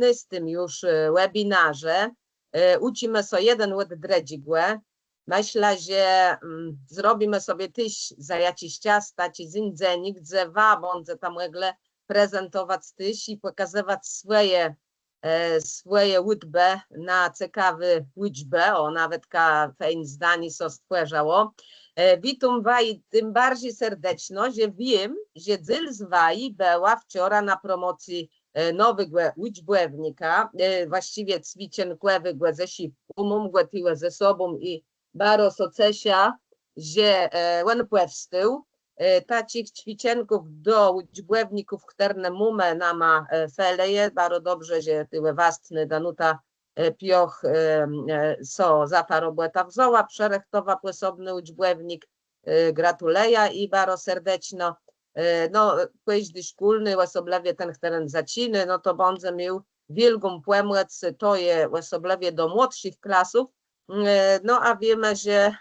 17 już webinarze uczymy się jeden od drugiego. Myślę, że zrobimy sobie też za jakiś czas taki dzień, gdzie będę tam prezentować też i pokazywać swoje liczby na ciekawe liczby, nawet fajne zdanie co stworzyło. Witam was tym bardziej serdecznie, że wiem, że dziel z wami była wczoraj na promocji nowego liczbownika, właściwie ćwiczenkowych ze szybką, ze sobą i bardzo cieszę, że on powstał. Takich ćwiczenków do liczbowników, które mamy nama feleje, bardzo dobrze, że tyle wastny Danuta Pioch so zaparobłeta wzoła, przerechtowa płysobny liczbownik, gratuluję i bardzo serdecznie. No, każdy szkolny, osobliwie ten, który zaciny, no to będzie miał wielką pomoc, to jest osobliwie do młodszych klasów. No a wiemy, że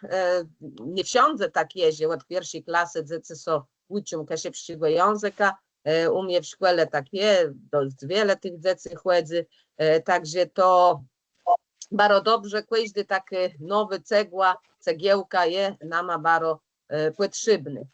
nie wszędzie tak jest, od pierwszej klasy dzieci są uczą kiepskiego języka, u mnie w szkole tak jest, dość wiele tych dzieci chodzi, także to bardzo dobrze, każdy taki nowy cegiełka jest nam bardzo potrzebny.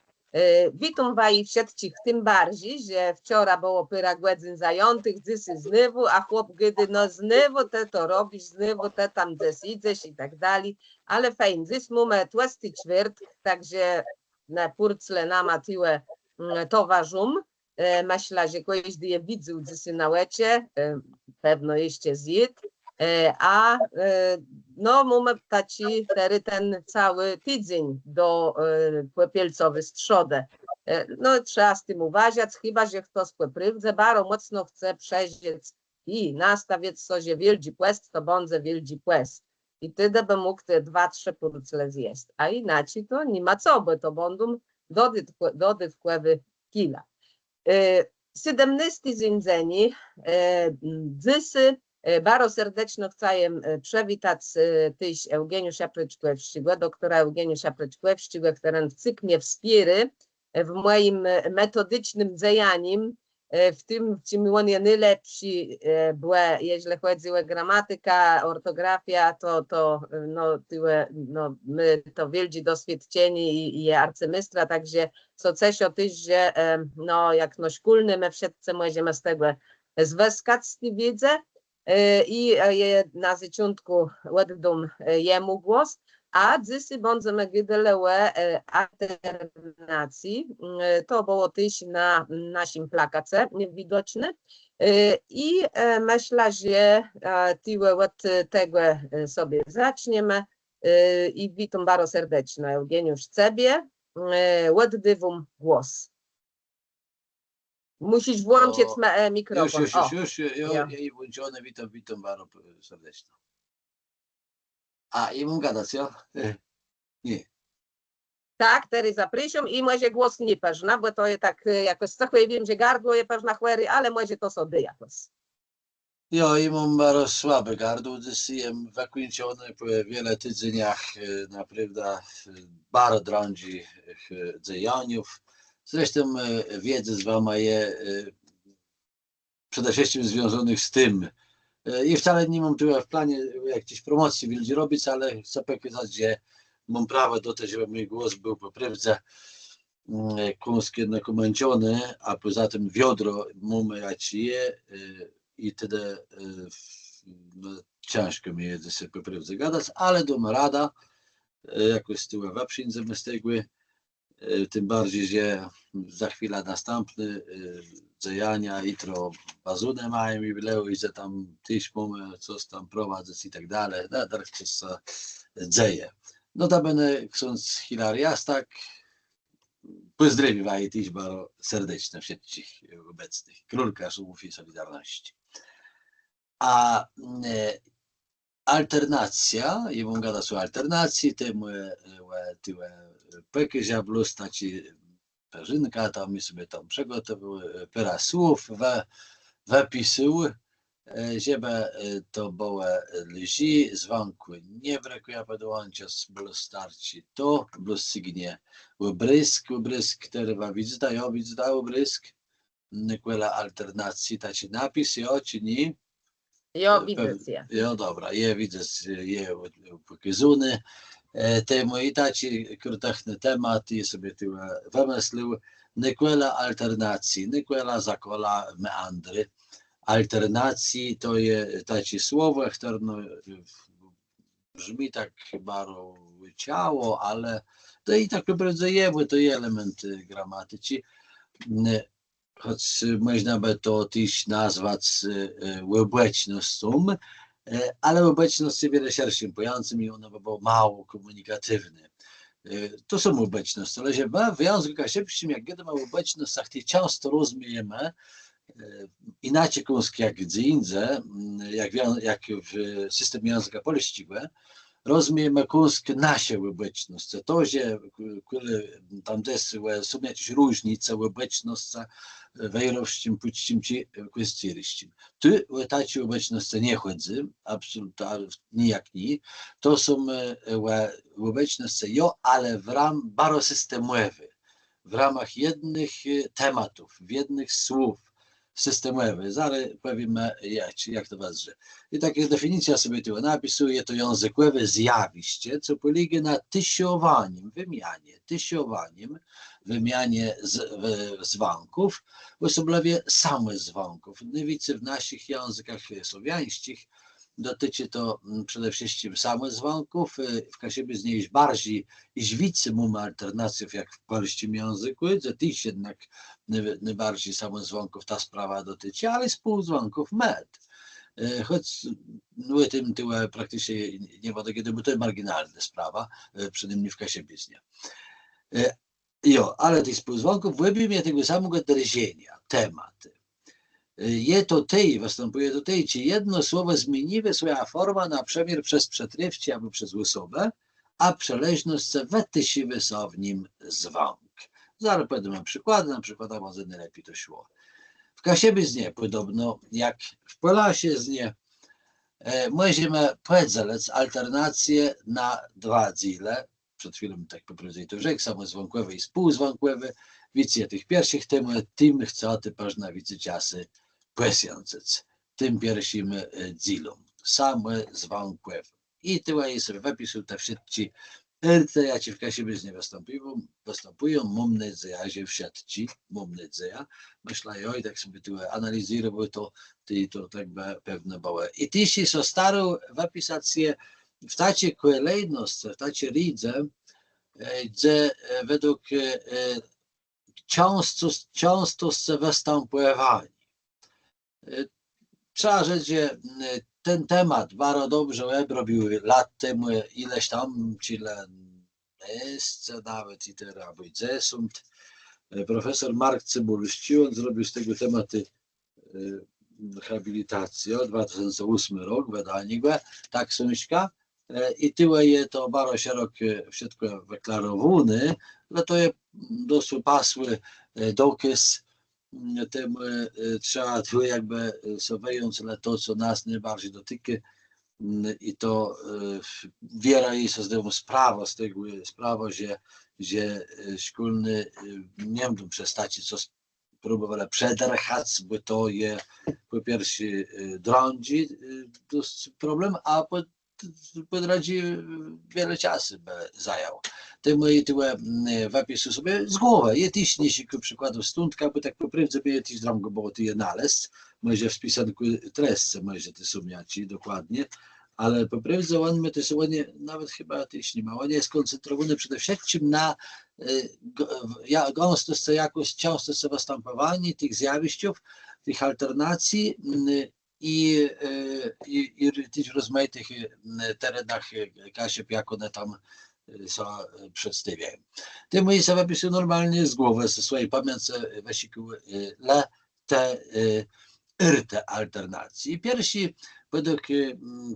Witam was wszystkich tym bardziej, że wczoraj było pyra godzin zajętych, dziś znowu, a chłop gdy no znowu te to robisz, znowu te tam gdzieś idziesz i tak dalej, ale fajnie, dziś mamy 24, także na purcle nama tyle towarzum, myślę, że każdy je widział dziś na łecie, pewno jeszcze zjadł, a no mamy taki ten cały tydzień do popielcowy strzodę. No trzeba z tym uważać, chyba że ktoś poprywdze bardzo mocno chce przeżyć i nastawić sobie wielki płest, to będzie wielki płest. I wtedy by mógł te 2-3 purcle zjeść. A inaczej to nie ma co, bo to będą dodatkowe kila. 17 dzień, dziś bardzo serdecznie chcę przywitać też Eugeniusza Pryczkowskiego, doktora Eugeniusza Pryczkowskiego, który mnie wspiera w moim metodycznym działaniu, w tym, w czym on jest najlepszy, jeśli chodzi o gramatykę, ortografię, to my to wielcy doświadczeni i arcymistra, także co cieszę też, że no, jak no szkolny, my wszyscy możemy z tego zwyskać z tej wiedzy. I na zaczątku oddam jemu głos, a dziś będziemy widzieli alternacji. To było też na naszym plakacie widoczne i myślę, że tyle od tego sobie zaczniemy i witam bardzo serdecznie Eugeniusz Ciebie, oddawam głos. Musisz włączyć mikrofon. Już, jej włączone, witam bardzo serdecznie. A i mam gadać, ja? Nie. Tak, teraz zapraszam i może głos nie pażna, bo to jest tak jakoś, co wiem, że gardło jest pażna chwery, ale może to sobie jakoś. Ja i mam bardzo słabe gardło, jestem wykończony po wiele tygodniach, naprawdę bardzo drąży działaniów. Zresztą wiedzy z wami jest przede wszystkim związanych z tym. I wcale nie mam tu w planie jakiejś promocji wielkiej robić, ale chcę pokazać, że mam prawo do tego, żeby mój głos był po prawdzie kąskie nakomęciony, a poza tym wiodro mamy jak je i wtedy no, ciężko mi jest się po prawdzie gadać, ale dam rada, jakoś z tyłu weprzędzemy z tego. Tym bardziej, że za chwilę następne działania, jutro bazunę mają jubileu i że tam tyś mamy coś tam prowadzić i tak dalej, tak się dzieje. Notabene ksiądz Hilarias, tak, pozdrowię tyś bardzo serdecznie wszystkich obecnych, Królka Szumów i Solidarności. A alternacja, i mam gadać o alternacji, temu pekizia plus taci perzynka, tam mi sobie tam przygotowyły parę słów, wypisał, żeby to było lży, zwąkły nie brakuje podłączać, było starczy to, było sygnie ubrysk, który widzda ubrysk, niektóre alternacji, taci napis, ja czy nie, Jo, widzę je. Jo, dobra, je widzę, je pokazuny. Temu i taci krutachny temat i sobie tyle wymyślił. Nikola alternacji, Nikola zakola meandry. Alternacji to je taci słowo, które no, brzmi tak chyba ciało, ale to i tak naprawdę to je elementy gramatyki. Choć można by to też nazwać obecnością, ale obecność jest wiele szerszym pojęciem i ono by było mało komunikatywne. To są obecności, ale w języku kasiepskim, jak gadamy o obecnościach, to często rozumiemy inaczej jak gdzie indziej, jak w systemie języka polskiego, rozumiemy nasze obecności. To, że tam są jakieś różnice obecności w ilości płcim czy kwestiiristym. Tu tacie obecności nie chodzi, absolutnie nijak nie. To są obecności, ale w ramach bardzo systemowych, w ramach jednych tematów, jednych słów systemowych. Zaraz powiemy, jak to będzie. I tak jak definicja sobie tego napisuje, to językowe zjawisko, co polega na wymianie dzwonków, osobliwie samych dzwonków. W naszych językach słowiańskich dotyczy to przede wszystkim samych dzwonków. W Kasiebie znieść bardziej i więcej mamy alternatyw jak w polskim języku, to też jednak najbardziej samych dzwonków ta sprawa dotyczy, ale spółdzwonków med. Choć o tym tyle praktycznie nie ma takiego, bo to jest marginalna sprawa, przynajmniej w Kasiebie nie. Ale tych spółdzwonków wybijmy tego samego drżenia, tematy. Występuje to tej, czy jedno słowo zmieniwe swoja forma na przemiar przez przetrywcie albo przez osobę, a przeleżność wetysiwy są w nim dzwonk. Zaraz podam przykłady, na przykład może najlepiej to szło. W Kasiebie nie podobno, jak w Polasie nie, możemy podzielić alternacje na dwa dziele. Przed chwilą tak poprowadzili to rzek, samozwąkłewy i spółzwąkłewy. Wiecie, tych pierwszych tym chcę też na wiecie czasy poświęcić. Tym pierwszym dzielom. Samozwąkłewy. I tyle jest w opisu te wszystkie jakie w Kasiebie nie występują, mam nadzieję, że wszystkie, myślę, i tak sobie tyle analizował to tak pewne było. I też są starą wypisać w takiej kolejności, w takiej ridze, gdzie według często występowali. Trzeba rzec, że ten temat bardzo dobrze robił lat temu ileś tam, ile nawet i teraz, albo i 10. Profesor Mark Cybulski, on zrobił z tego tematu habilitację, 2008 rok, wydanie go, tak książka. I tyle je to bardzo szerokie wszystko wyklarowane, ale to jest dosyć pasły dokaz temu, trzeba tu jakby wyjąć to, co nas najbardziej dotyka, i to wiele jest z sprawa z tego, że szkolny nie będą przestać co próbowali przedrechać, bo to je po pierwsze drąży problem, a po drugie wiele czasu by zajął. Temu i tyle wypisu sobie z głowy. Je też nie przykładów stundka, bo tak po prawdzie by je też drągo było to je znaleźć. Może w spisanku treści, może to są jaci dokładnie, ale po prawdzie on my to są nawet chyba też nie ma. On jest skoncentrowany przede wszystkim na gęstości, jakość, częstość występowania tych zjawisków, tych alternacji i też w rozmaitych terenach Kasieb, jak one tam są przedstawiają. Te moje zapisy normalnie z głowy, ze swojej pamięci wysikuły te alternacji. Pierwsi, według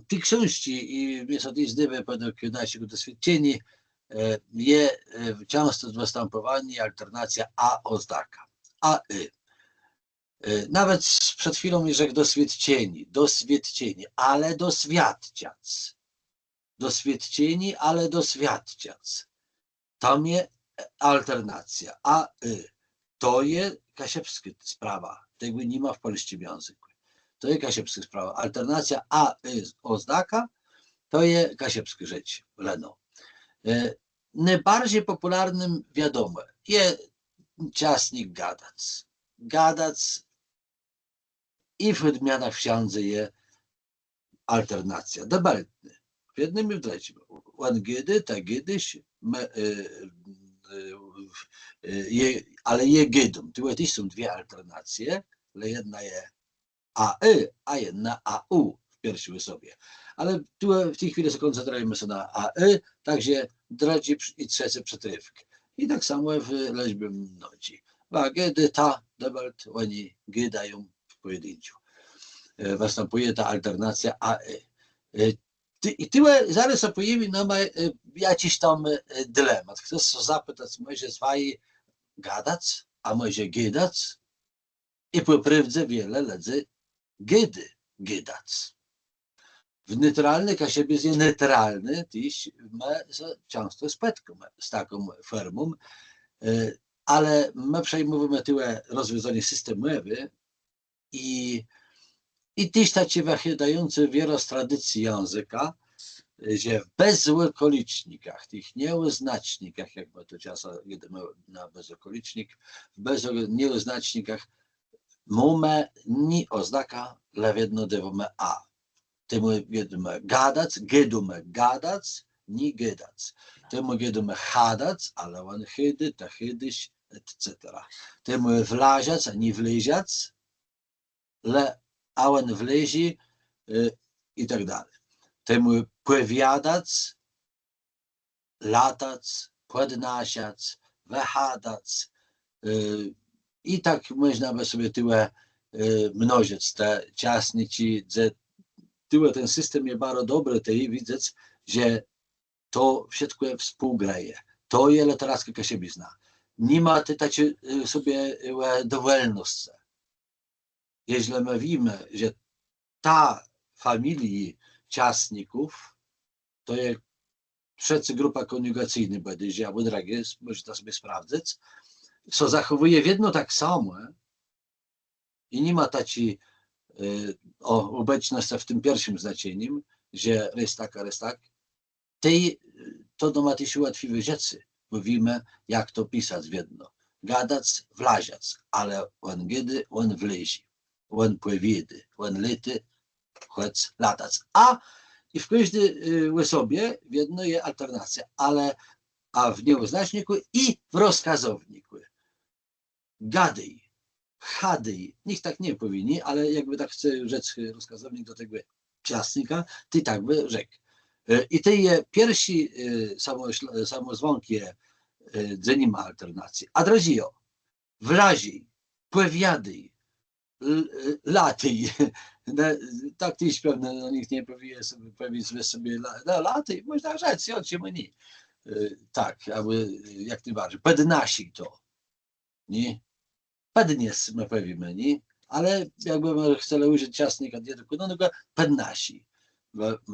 tych książki i mnie są też zdywy, według naszego doświadczenia, jest często występowanie alternacja a oznaka, a y. Nawet przed chwilą rzekł doświadczeni, ale doświadczać. Doświadczeni, ale doświadczać. Tam jest alternacja, a y. To jest kasiepska sprawa. Tego nie ma w polskim języku. to jest kasiepska sprawa. Alternacja a jest oznaka, to jest kasiepskie rzecz, leno. Najbardziej popularnym wiadomo jest ciasnik gadac. Gadac i w odmianach wsiądze je alternacja. Dobeltny. W jednym i w drugim. Łangiedy, tak kiedyś, ale je gydum. Tu też są dwie alternacje, ale jedna jest AY, a jedna AU w pierwszej osobie. Ale tu w tej chwili skoncentrujemy się na AY, także drugi i trzeci przetrywk. I tak samo w liczbie mnodzi. Wagedy, ta, dobelt, oni gydają w pojedynciu. Występuje ta alternacja AY. I tyle zaraz opowiem, no ma jakiś tam dylemat. Chcesz zapytać, może zwaj gadać, a może gydać? I po prawdzie wiele ledzy gydy gydać. W neutralny kasiebie jest neutralny, tyś ma często spędką z taką formą, ale my przejmujemy tyle rozwiązanie systemowe i tyś takie wychydające wiele z tradycji języka, że w bezokolicznikach, tych nieuznacznikach, jak my to czasem jedziemy na bezokolicznik, w nieuznacznikach mamy nie oznaka, ale jedno dewamy a. Temu jedziemy gadać, gedumy gadać, nie gadać. Temu jedziemy hadać, ale on hydy, ta hydyś, etc. Temu wlaziać, a nie wleziać, a on wlezi i tak dalej. Temu powiadać, latać, podnasiać, wychadać i tak można by sobie tyle mnożyć te ciasniki, że tyle ten system jest bardzo dobry, to i widzieć, że to wszystko współgraje. To jest literacka kasiebizna. Nie ma ty tacie sobie dowolności. Jeśli mówimy, że ta familia ciasników to jest trzecia grupa koniugacyjna, będzie, albo drogie, może to sobie sprawdzić, co zachowuje w jedno tak samo i nie ma takiej obecności w tym pierwszym znaczeniem, że jest tak, to ma się łatwiej rzeczy. Mówimy, jak to pisać w jedno. Gadać, wlaziać, ale on gedy, on wlezi, on powiedy, on lety, choć latać. I w każdej osobie w jedno jest alternacja, a w nieuznaczniku i w rozkazowniku. Gadej, hadej, nikt tak nie powinni, ale jakby tak chce rzec rozkazownik do tego ciasnika, ty tak by rzekł. I te pierwsi samozwonkie, gdzie nie ma alternacji. A drozio, wlazi, powiadaj, latyj. Tak tyś pewne, no nikt nie powie sobie latyj, można rzec, oczywiście nie. Tak, aby jak najbardziej. Podnasi to. Nie? Podnies, my powiemy, nie? Ale jakby chcieli użyć ciasnika, nie tylko, no tylko podnasi.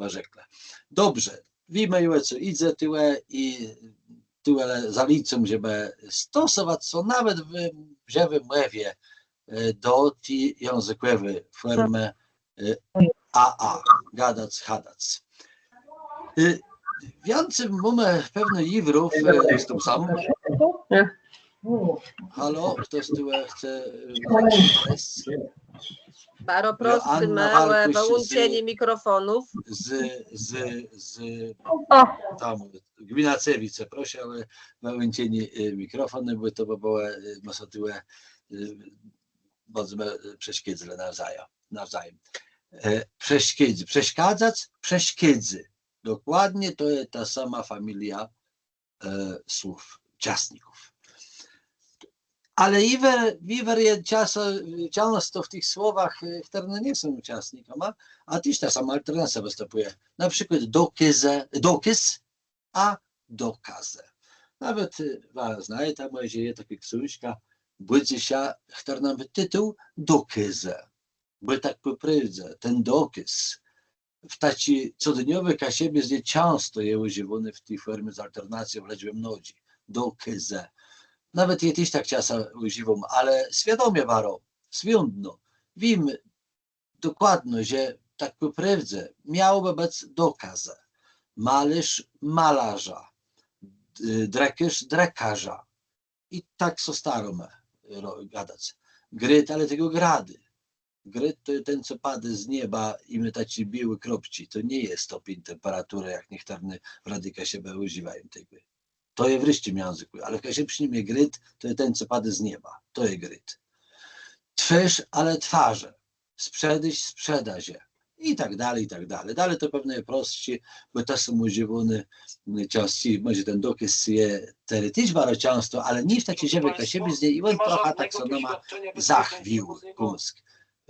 Rzekle. Dobrze, wiemy, co idzie tyle i tyle zalicą, żeby stosować co nawet w żywym mowie do tej językowej formy AA, gadać, hadać. Więcej mamy pewne iwrów z tym samym. Halo, ktoś tu chce wejść? Bardzo prosimy, wyłączenie mikrofonów. Tam gmina Cewice, proszę, ale wyłączenie mikrofonu, bo to by było masotyłe przeszkiedzle nawzajem. Przeszkadzać, przeszkiedzy. Dokładnie to jest ta sama familia słów, ciasników. Ale iwer jest często w tych słowach, które nie są ciasnikami, a też ta sama alternacja występuje. Na przykład dokaz, a dokaze. Nawet znaje tam, że jest taka książka, będzie się, która nam tytuł dokaze. Bo tak po prawdzie, ten dokaz w takiej codziennowej kasiebie jest często używany w tej formie z alternacją w liczbie mnodzi. Dokaze. Nawet je też tak czasem używam, ale świadomie waro, świętno. Wiem, dokładno, że tak poprawdze miałby być dokaz. Malarz malarza, drekarz drekarza. I tak so starome gadać. Gryt, ale tego grady. Gryt to ten, co pada z nieba i my taci biły kropci. To nie jest stopień temperatury, jak niektóre w radyka siebie używają tego. To jest w reszcie języku, ale w się przyjmie gryt, to jest ten, co pada z nieba. To jest gryt. Twarz, ale twarze. Sprzedaż, sprzedaże. I tak dalej, i tak dalej. Dalej to pewne prostsze, bo to są używane częściej, może ten dokaz jest teoretyczny bardzo często, ale nie w takiej żywej siebie z niej i on trochę tak co ma zachwił kumsk.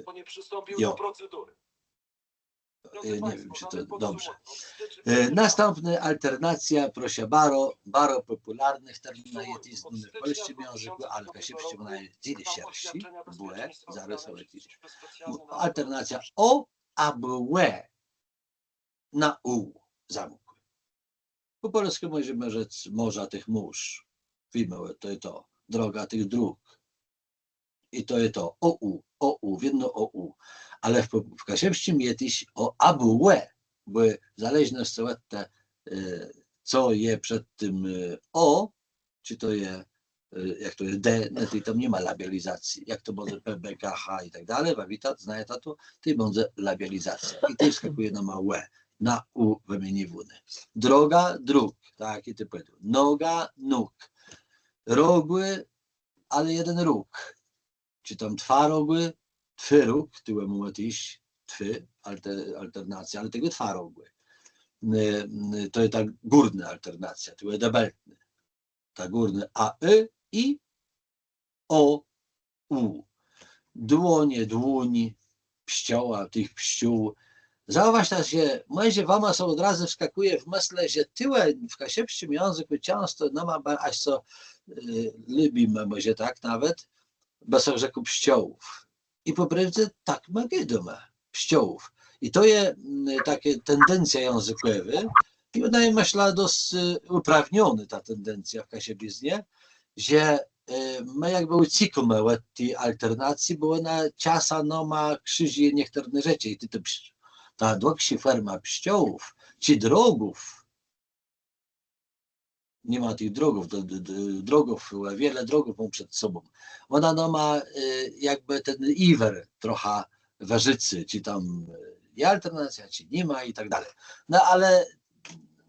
Bo nie przystąpił do procedury. Nie wiem, czy to dobrze. Następna alternacja, proszę bardzo popularnych terminajetizmów w polskim języku, ale w kasiepiście ona jest dzieli sierści, błe, zarysować. Alternacja o albo łe na u zamkły. Po polsku możemy rzec morza tych mórz. Wiemy, to jest to, droga tych dróg. I to jest to o jedno o. Ale w kasiepściem jest o albo łe, bo zależność od tego, co je przed tym o, czy to jest, jak to jest d, no to tam nie ma labializacji. Jak to będzie p, b, k, h i tak dalej, wawitat, znaje to, to będzie labializacja. I to wskakuje na małe, na u wymieniwune. Droga, dróg, tak i ty powiedział. Noga, nóg. Rogły, ale jeden róg. Czy tam dwa rogły, twy róg, tyłem może iść, twy, alternacja, ale tego dwa rogły. To jest ta górna alternacja, to jest debeltny. Ta górna a, i o, u. Dłonie, dłoni, pścioła, tych pściół. Zauważ też, że może wam są od razu wskakuje w myśl, że tyłem w kasiepskim języku często no ma aż co lubimy, może tak nawet, bez rzeku pściołów. I po prawdzie tak ma wiadomo, pściołów. I to jest takie tendencja językowa i wydaje mi się dość uprawniona ta tendencja w kasiepiznie, że my jakby uciekamy od tej alternacji, bo ona czasem no, ma krzyży niektóre rzeczy. I ta dłuższa forma pściołów czy drogów, nie ma tych drogów, wiele drogów mam przed sobą. Ona no ma jakby ten iwer trochę warzycy, czy tam jest alternacja, czy nie ma i tak dalej. No ale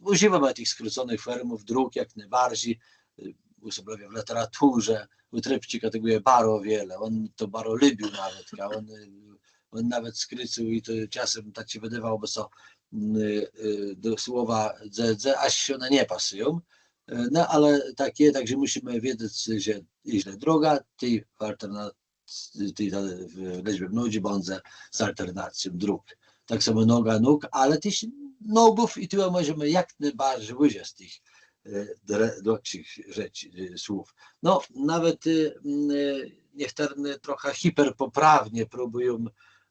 używamy tych skróconych formów dróg jak najbardziej, w literaturze, u Trepcika tego jest bardzo wiele, on to bardzo lubił nawet, on nawet skrycił i to czasem tak się wydawało, bo co do słowa dzedze, aż się one nie pasują. No ale tak jest, także musimy wiedzieć, że źle droga, tej w liczbie mnogi będzie z alternacją dróg. Tak samo noga, nóg, ale też nogów i tu możemy jak najbardziej wyjść z tych dłuższych rzeczy, słów. No nawet niektóre trochę hiperpoprawnie próbują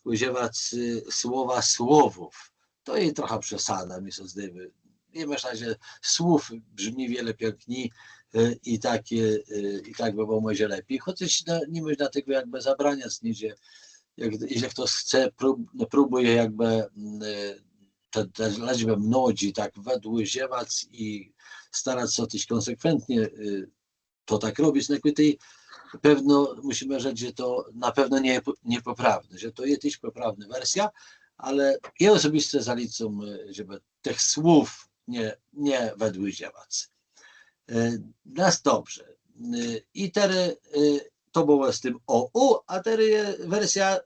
używać słowa słowów. To jest trochę przesada, mi się zdaje. Nie myślę, że słów brzmi wiele piękniej i tak by było może lepiej. Chociaż nie można tego jakby zabraniać, jeśli ktoś chce, próbuje jakby te liczby mnogi tak wydłużywać i starać się coś konsekwentnie to tak robić, pewno musimy rzec, że to na pewno niepoprawne, że to jest też poprawna wersja, ale ja osobiście zaliczam, żeby tych słów nie wydłużywać. Nas dobrze. I teraz to było z tym OU, a teraz jest wersja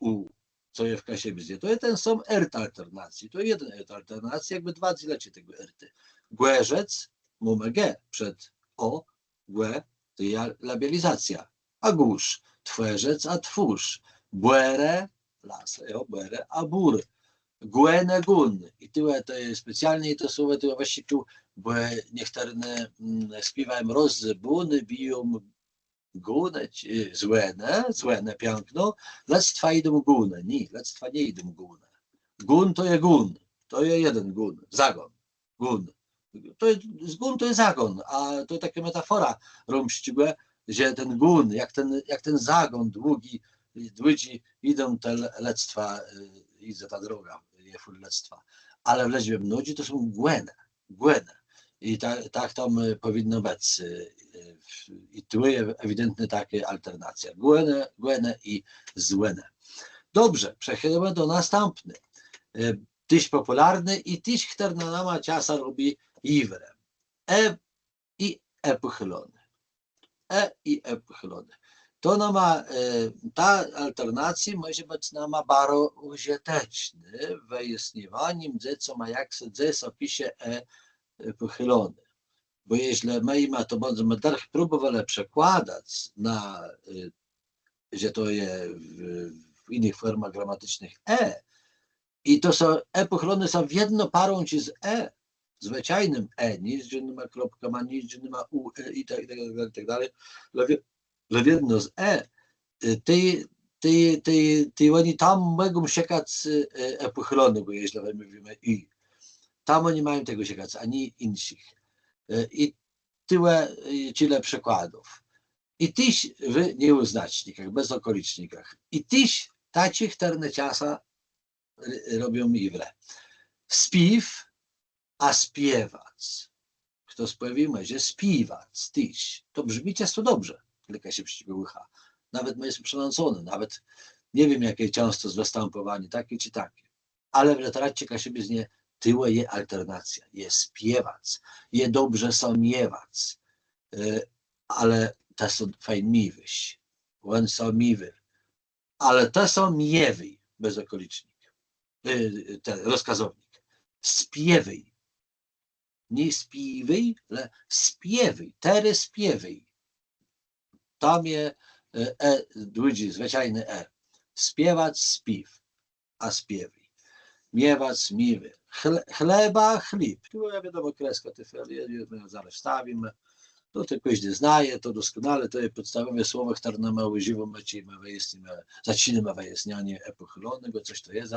WU, co jest w kasiepiznie. To jest ten sam ERT alternacji. To jest jeden ERT alternacji, jakby dwa dzielecie tego ERT. Głerzec, mamy G przed O, głe, to jest labializacja. A górz, twerzec, a twórz. Błere, las, błere, a bur. Głene, gun. I tyle to jest specjalnie to słowo, to właśnie tu, bo niektóre śpiewają rozbuny, biją gune, złene, piękno, lectwa idą gune. Nie, lectwa nie idą gune. Gun to jest gun. To jest jeden gun. Zagon. Gun. Gun to jest zagon, a to jest taka metafora romścigłe, że ten gun, jak ten zagon długi ludzi idą te lectwa, idzie ta droga, je full lectwa. Ale w leźbie nudzi to są głene. I tak tam powinno być. I tu jest ewidentnie taka alternacja. Głene i złene. Dobrze, przechodzimy do następny. Tyś popularny i tyś, który na nama czasa robi iwre. I pochylony. I pochylony. To nama, ta alternacja może być nama bardzo użyteczny w wyjaśnieniu, co ma jak się opisie pochylony. Bo jeśli my to będziemy dalej próbowali przekładać na, że to jest w innych formach gramatycznych i to są pochylone są w jedną parą ci z zwyczajnym nic, że nie ma kropka, ma nic, że nie ma u, i tak dalej, ale w jedno z ty oni tam mogą siekać pochylone, bo jeśli my mówimy i. Tam oni mają tego siekać, ani innych. I tyle przykładów. I tyś w nieuznacznikach, bezokolicznikach. I tyś taci, które czasa robią iwre. Śpiew, a śpiewać. Kto sprawimy, że śpiewać, tyś. To brzmi często dobrze, tylko się przyczyniła. Nawet jest przenącone, nawet nie wiem jakie często występowanie, takie czy takie. Ale w literacie Kasiebie z nie tyłe je alternacja, je śpiewać, je dobrze samiewać, ale te są fajniwyś, on samiwy, ale te są miewy, bezokolicznik, ten rozkazownik, śpiewy, nie śpiewy, ale śpiewy, tery śpiewy, tam je ludzi, zwyczajne śpiewać, śpiew, a śpiewy. Miewać, miwy. Chleba, chleb. Tu ja wiadomo, kreska tyfelię, my zaraz wstawimy. To ty każdy znaje, to doskonale, to jest podstawowe słowo, które nam używamy, zaczynamy wyjaśnianie pochylone, coś to jest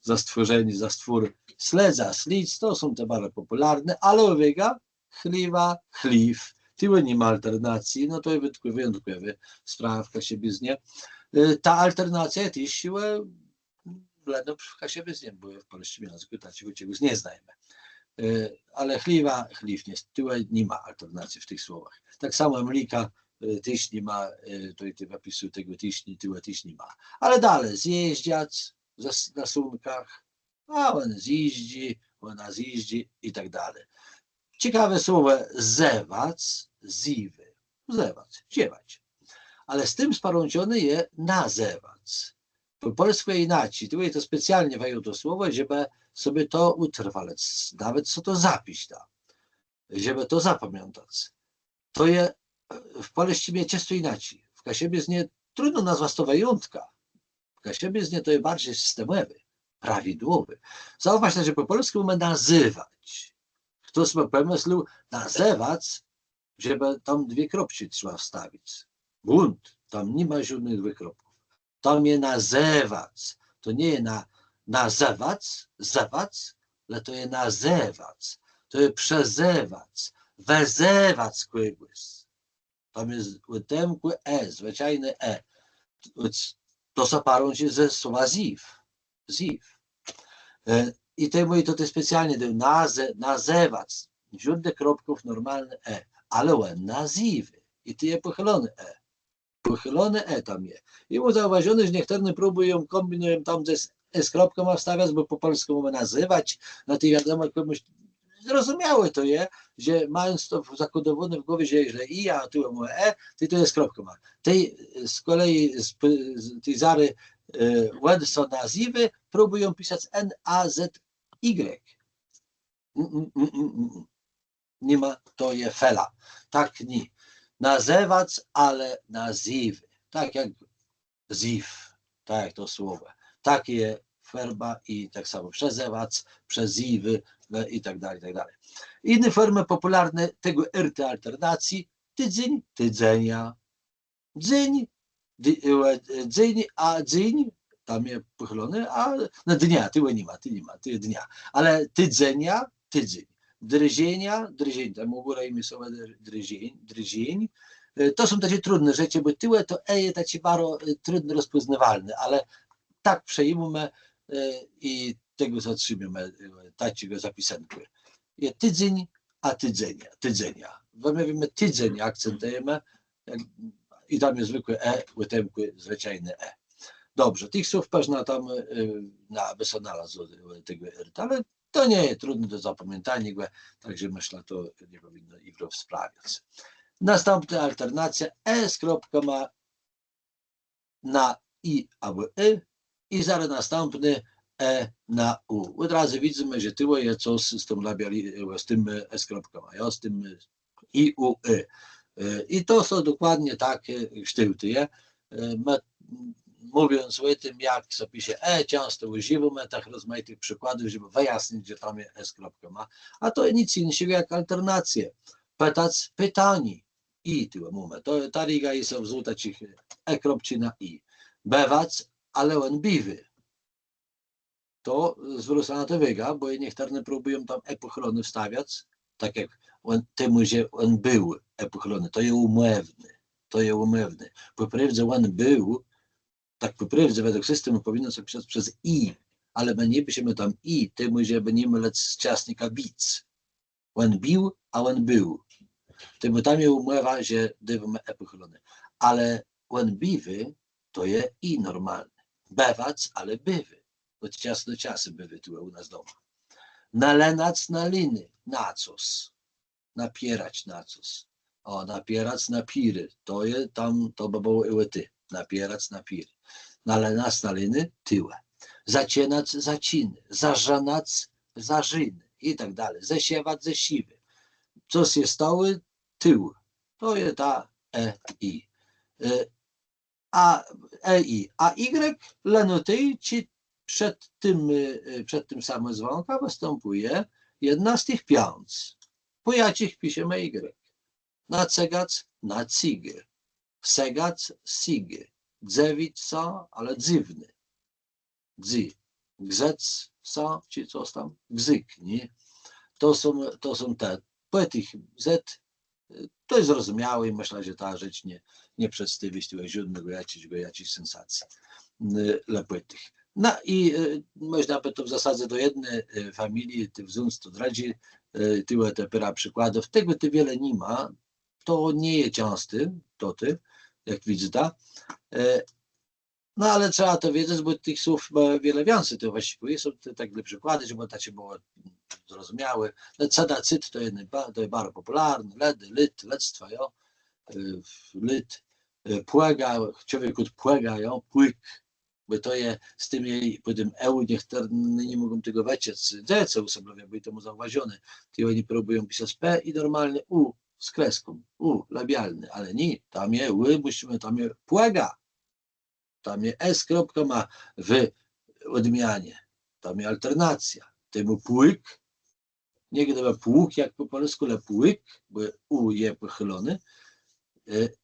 za stworzenie, za stwór sledza, slic, to są te bardzo popularne, ale uwaga, chleba, chleb. Tyły nie ma alternacji, no to jest wyjątkowa sprawka się bez nie. Ta alternacja też siłę Bledno w Kasiebie z nim były w polskim języku, takiego czegoś nie znajemy. Ale chleba, chleb nie ma alternacji w tych słowach. Tak samo mlika też nie ma, to i ty wypisuj tego też nie ma. Ale dalej, zjeździać na sunkach, a on zjeździ, ona zjeździ i tak dalej. Ciekawe słowo zewać, ziwy, zewać, ziewać. Ale z tym sparączone je nazewać. Po polsku inaczej, tu jest to specjalnie wejdą to słowo, żeby sobie to utrwalać, nawet co to zapić da, żeby to zapamiętać. To jest w polskim często inaczej. W Kasiebie z nie trudno nazwać to wyjątka. W Kasiebie z nie to jest bardziej systemowy, prawidłowy. Zauważ, że po polsku mamy nazywać. Ktoś ma pomysł nazywać, żeby tam dwie kropki trzeba wstawić. Bunt, tam nie ma żadnych dwóch kropków. Tam je nazywać. To nie jest nazywać, ale to jest nazywać. To jest przezywać, wezywać kogoś. Tam jest utemku zwyczajne To zaparą się ze słowa ziw. I to mówi to specjalnie nazywać. Żadnych kropków normalne ale nazywy. I to jest pochylone Pochylone tam jest. I mu zauważono, że niektórzy próbują, kombinują tam, że z kropką ma wstawiać, bo po polsku ma nazywać. No to wiadomo, komuś zrozumiałe to jest, że mając to zakodowane w głowie, że jeżeli ja, a tu mówię to jest kropka ma. Z kolei tej zary są nazywy, próbują pisać N-A-Z-Y. Nie ma, to jest fela. Tak nie. Nazywać, ale nazywy. Tak jak ziw, tak jak to słowo. Takie ferba i tak samo przezywać, przeziwy i tak dalej, i tak dalej. Inne formy popularne tego RT alternacji, tydzień, tydzenia, dzień, a dzień, tam jest pochylony, a no dnia, ty nie ma, ty dnia, ale tydzenia, tydzień. Drżenia, tam u góry imię słowa drżeń, To są takie trudne rzeczy, bo tyłe to jest takie bardzo trudno rozpoznawalne, ale tak przejmujemy i tego zatrzymujemy, takiego zapisanku. Jest tydzień, a tydzenia. Bo my mówimy tydzień, akcentujemy i tam jest zwykłe łytemkły, zwyczajne Dobrze, tych słów można tam by się znalazło tego ale to nie jest trudne do zapamiętania, także myślę, to nie powinno ich sprawiać. Następna alternacja kropka ma na i albo i zaraz następny na u. Od razu widzimy, że tyło jest coś z tym z tym kropką ma, z tym i u I to są dokładnie takie kształty. Mówiąc o tym, jak zapisze często używamy tak rozmaitych przykładów, żeby wyjaśnić, gdzie tam jest kropka ma. A to nic innego jak alternacje. Pytać pytani. I tyłe mamy. To ta riga jest wzutać ich kropci i. Bewać, ale on biwy. To zwrócę na to uwagę, bo niektórzy próbują tam epochrony wstawiać, tak jak temu, że on był epochrony. To jest umowny. To jest umowny. Po prawdzie on był, tak po prawdzie według systemu powinno się pisać przez i, ale my nie piszemy tam i, temu, że będziemy lec z czasnika bic. On bił, a on był. Temu tam jest umowa, że dywamy epochrony. Ale on biwy, to jest i normalny. Bewac, ale bywy. Od czasu do czasu bywy tu u nas doma. Nalenac na liny, na coś. Napierać na coś. O, napierać na piry. To jest tam, to by było ty. Napierać na piry. Nalenac na liny, tyłe. Zacienać zaciny. Zażanać zarzyny. I tak dalej. Zesiewać zesiwy. Coś jest stały, tył. To jest ta i. A y lenoty ci przed tym samym dzwonka występuje jedna z tych piąc. Po jacich piszemy y. Na cegac, na cigę. Segac, sigę. Dzewic są, ale dziwny. Dzi. Gzec są, czy coś tam? Gzyk, nie? To są te. Po tych z to jest zrozumiałe i myślę, że ta rzecz nie przedstawi tego źródłego jakiejś sensacji lepych. No i można by to w zasadzie do jednej familii, ty wzunc to dradzi, tyle te pyra przykładów. Tego ty wiele nie ma. To nie jest częsty, jak widzę. No ale trzeba to wiedzieć, bo tych słów wiele więcej to właściwie są tak dla przykłady, żeby to się było zrozumiałe. Cedacyd to jest bardzo popularne, ledy, lit, lectwo, lit, płega, człowiek od płega, płyk, bo to jest z tym po tym niektórzy nie mogą tego weciec, dzieci usoblowie, bo i temu zauważone, to oni próbują pisać p i normalnie u z kreską, u labialny, ale nie, tam jest musimy, tam jest płega. Tam jest kropka ma w odmianie. Tam jest alternacja. Temu płyk, nie gdyby pług jak po polsku, ale płyk, bo u jest pochylony,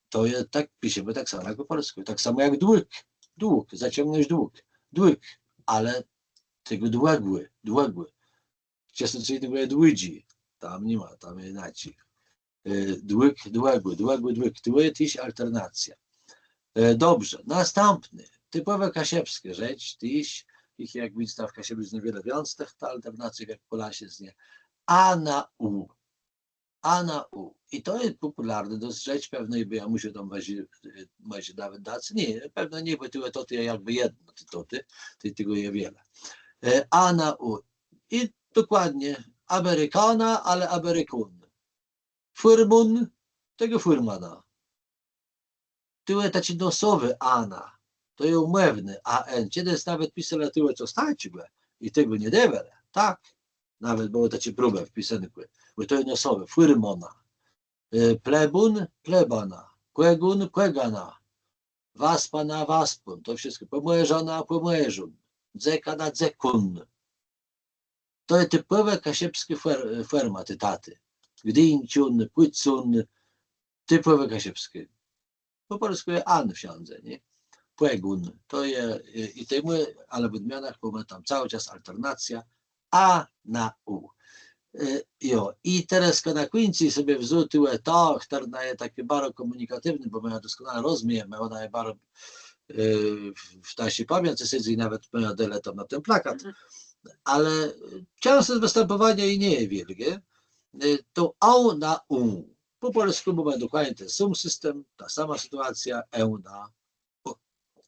to jest tak piszemy tak samo jak po polsku. Tak samo jak dług. Dług, zaciągnąć dług. Dług, ale tego długły. Częstoczyjny jest dłydzi. Tam nie ma, tam jest inaczej. Dług. To jest też alternacja. Dobrze, następny, typowe kasiepskie rzecz, ich jak widzę w Kasiebu jest niewiele więcej, ta alternacja jak Polasie jest nie. A na u. I to jest popularne dosyć rzecz, pewnej by ja muszę tam może nawet dać. Nie, pewnie nie, bo to jakby jedno, tego jest wiele. A na u. I dokładnie, Amerykana, ale Amerykun. Furmun, tego furmana. Tyłe takie nosowe ana, to jest umowny an, kiedy jest nawet pisane tyłe co staciłe i tego nie dewele, tak? Nawet było takie próby wpisane, bo to jest nosowe, furmona, plebun, plebana, kwegun, kwegana, waspana, waspun, to wszystko, pomłeżona, pomłeżun, dzekana, dzekun. To jest typowe kasiepskie forma, taty. Gdyńciun, płycun, typowe kasiepskie. Po polsku jest an wsiądze, nie? Płegun. To jest i temu, ale w odmianach mamy tam cały czas alternacja a na u. Jo, i teraz na końcu sobie wzutyłe to, które jest takie bardzo komunikatywne, bo mają doskonale rozumiem, ona jest bardzo w tasie pamięci siedzi i nawet mają deletą na ten plakat, ale często występowanie i nie jest wielkie, to au na u. Po polsku mamy dokładnie ten sam system, ta sama sytuacja, eu na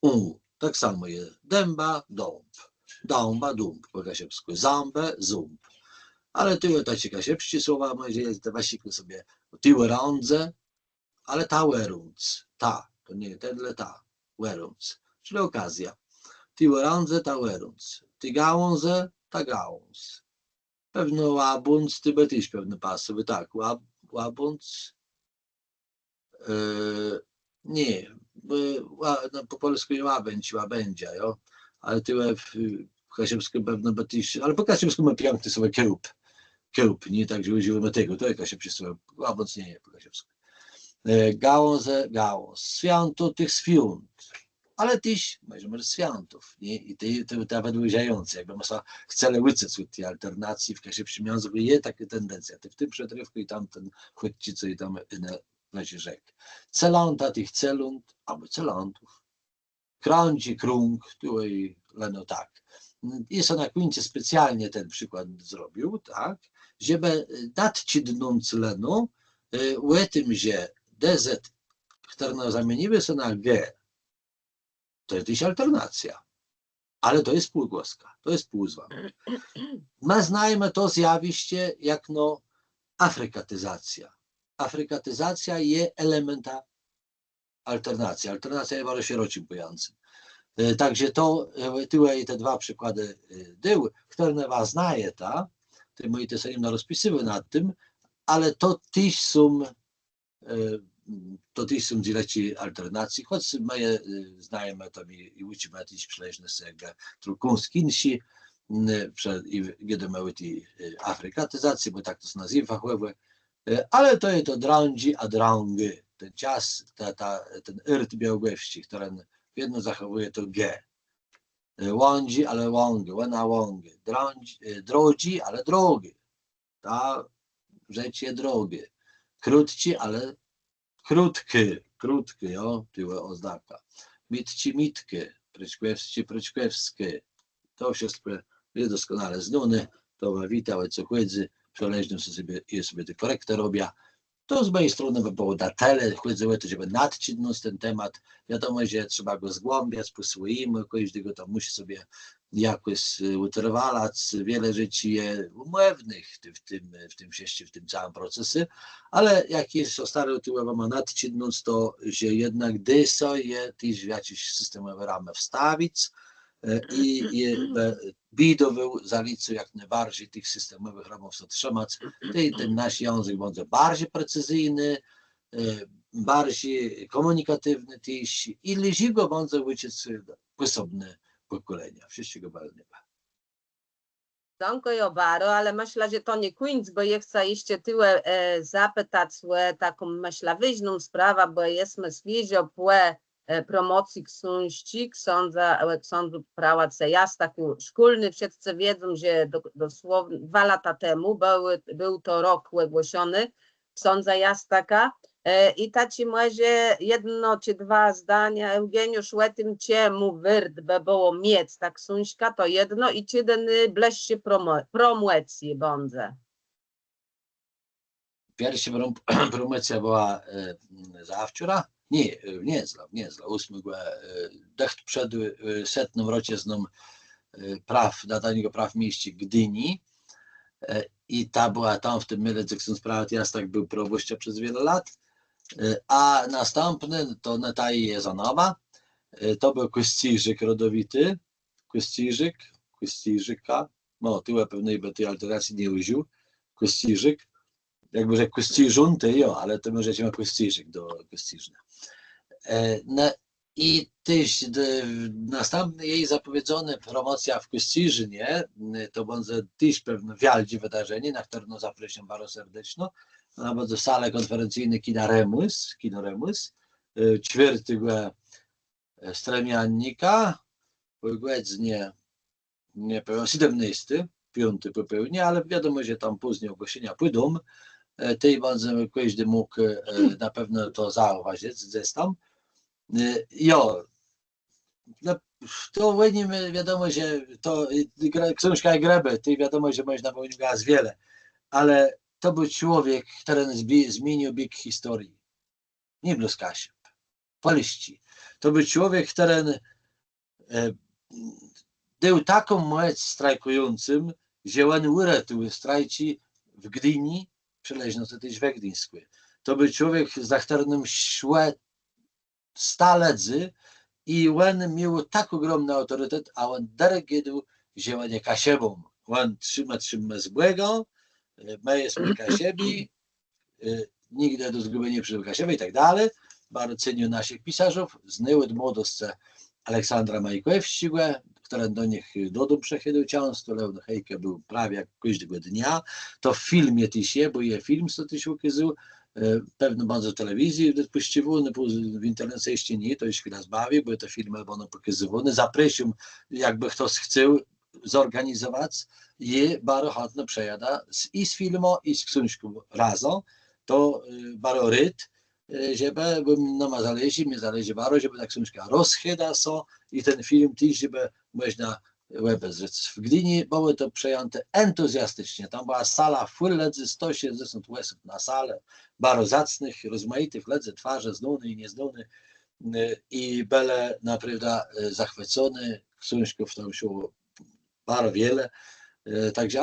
u. Tak samo jest dęba, dąb, dąba, dąb po kasiepsku, zambę, zumb. Ale tyły to ciekawsze słowa, może jest te wasiku sobie tyły rądze, ale ta werunc, ta, to nie ten, ta, werunc, czyli okazja. Tyły rądze, ta werunc, ty gałąze, ta gałąz. Pewno łabunc, ty też pewne pasowy, tak, łabunc, nie, no, po polsku jest łabędź, łabędzia, jo? Ale tyłe w kasiepsku pewno też, ale po kasiepsku ma piękny sobie kiełb, nie tak, że użyjemy tego, to jakaś się przysłała, łabąc nie po kasiepsku. Gałąze, gałąz, święto tych świąt, ale też może świętów, nie? I to wydłużające, jakby można chceli łycec od tej alternacji w kasiepskim języku, jest taka tendencja, ty w tym przetrywku i tamten chodźcie, co i tam na rzek. Celanta tych celunt, albo celantów. Krądzi, krąg, tutaj leno tak. Jest na końcu specjalnie ten przykład zrobił, tak, żeby dać ci dnąc leno, u tym, że DZ, które zamieniły się na G, to jest alternacja, ale to jest półgłoska, to jest półzłam. My znajmy to zjawiście jak no afrykatyzacja. Afrykatyzacja jest elementem alternacji. Alternacja jest bardzo szerokim pojęciem. Także to, tyłe te dwa przykłady dył, które was znaje, ty możecie sobie rozpisywać nad tym, ale to też są dzieleci alternacji, choć moje znajome to i uczymy jakieś przeleżności jakby trukunskinsi, kiedy mamy te afrykatyzacje, bo tak to się nazywa fachowo, ale to jest to drądzi, a drągy. Ten czas, ten irt białogłewści, który jedno zachowuje to G. Łądzi, ale łągy, łena łągy. Drodzi, ale drogi. Ta rzecz jest drogie. Krótci, ale krótki, jo, tyłe oznaka. Mitci, mitkie, pryczkłewscy, pryczkłewskie. To wszystko jest doskonale znane. To ma witałe co chłodzy, przeleżnym sobie te korekty robię. To z mojej strony by było na tyle, chodziło to, żeby nadcinąć ten temat. Wiadomo, że trzeba go zgłębiać po swoim, każdego tam musi sobie jakoś utrwalać. Wiele rzeczy jest umownych w tym całym procesie, ale jak jest o stare tyłe ma nadcinąć, to że jednak dyso je też w jakieś systemowe ramy wstawić i bidowył zalicu jak najbardziej tych systemowych ramów zatrzymać. Ten nasz język będzie bardziej precyzyjny, bardziej komunikatywny też i leży go będzie uczyć osobne pokolenia. Wszystkiego bardzo. Dziękuję bardzo, ale myślę, że to nie koniec, bo ja chcę jeszcze tyle zapytać taką, myślę, ważną sprawę, bo jesteśmy świeżo po promocji książki księdza Aleksandra Prałaca Jastaku. Szkolny wszyscy wiedzą, że dosłownie 2 lata temu był to rok ogłoszony księdza Jastaka. I taci może jedno czy 2 zdania, Eugeniusz, łetym czemu wyrd by było mieć ta książka, to jedno i czy ten bleższy promocji bądze. Pierwsza promocja była zawczora? Nie, 8 decht przed 100. rocznicą praw, nadania praw mieście Gdyni. I ta była tam w tym mylece, ksiądz Prałat Jastak był proboszczem przez wiele lat. A następny to Nataj Jezanowa, to był Kościżyk rodowity, Kościżyka, no tyle pewnej by tej alteracji nie użył, Kościżyk, jakby że Kościżunty, jo, ale to możecie ma Kościżyk do Kościżna. I też następny jej zapowiedziony promocja w Kościżynie, to będzie też pewne wielkie wydarzenie, na które no zapraszam bardzo serdecznie. Ona będzie w sale konferencyjnej Kino Remus, 4 Stremiannika, powiedzmy, nie powiem, 17, piąty popełnia, ale wiadomo, że tam później ogłoszenia pójdą. Tej będę każdy mógł na pewno to zauważyć gdzieś tam. Jo, no, to ładnie wiadomo, że to książka Grebe, tej wiadomo, że można było gaz wiele, ale to był człowiek, który zmienił bieg historii. Nie był Kasiep, Poliści. To był człowiek, który był taką moc strajkującym, że on uratował strajci w Gdyni, przeleżno to też we Gdyńsku. To był człowiek, za którym szło 100 lat i on miał tak ogromny autorytet, a on deregiedł, że on nie Kasiebą. On trzyma złego, my jesteśmy Kasiebi, nigdy do zguby nie przybył Kasiebie i tak dalej. Bardzo cenił naszych pisarzów, znał od młodości Aleksandra Majkowskiego, który do nich do domu przychodził często, Leon Hejke był prawie jak każdego dnia. To w filmie też je, bo je film, co też ukazał, pewno bardzo w telewizji puściło, w internecie jeszcze nie, to już chwila zbawi, bo to filmy będą pokazywane. Zapraszam, jakby ktoś chciał zorganizować i bardzo chętnie przejada i z filmu, i z książką razem. To bardzo ryd, żeby nam zależy, mi zależy bardzo, żeby ta książka rozchyda się i ten film też, żeby można obejrzeć. W Gdyni było to przejęte entuzjastycznie. Tam była sala full ledzy, 160 osób na salę, bardzo zacnych, rozmaitych ledzy, twarze znane i nieznane. I byli naprawdę zachwycony. Książków tam się bardzo wiele. Także,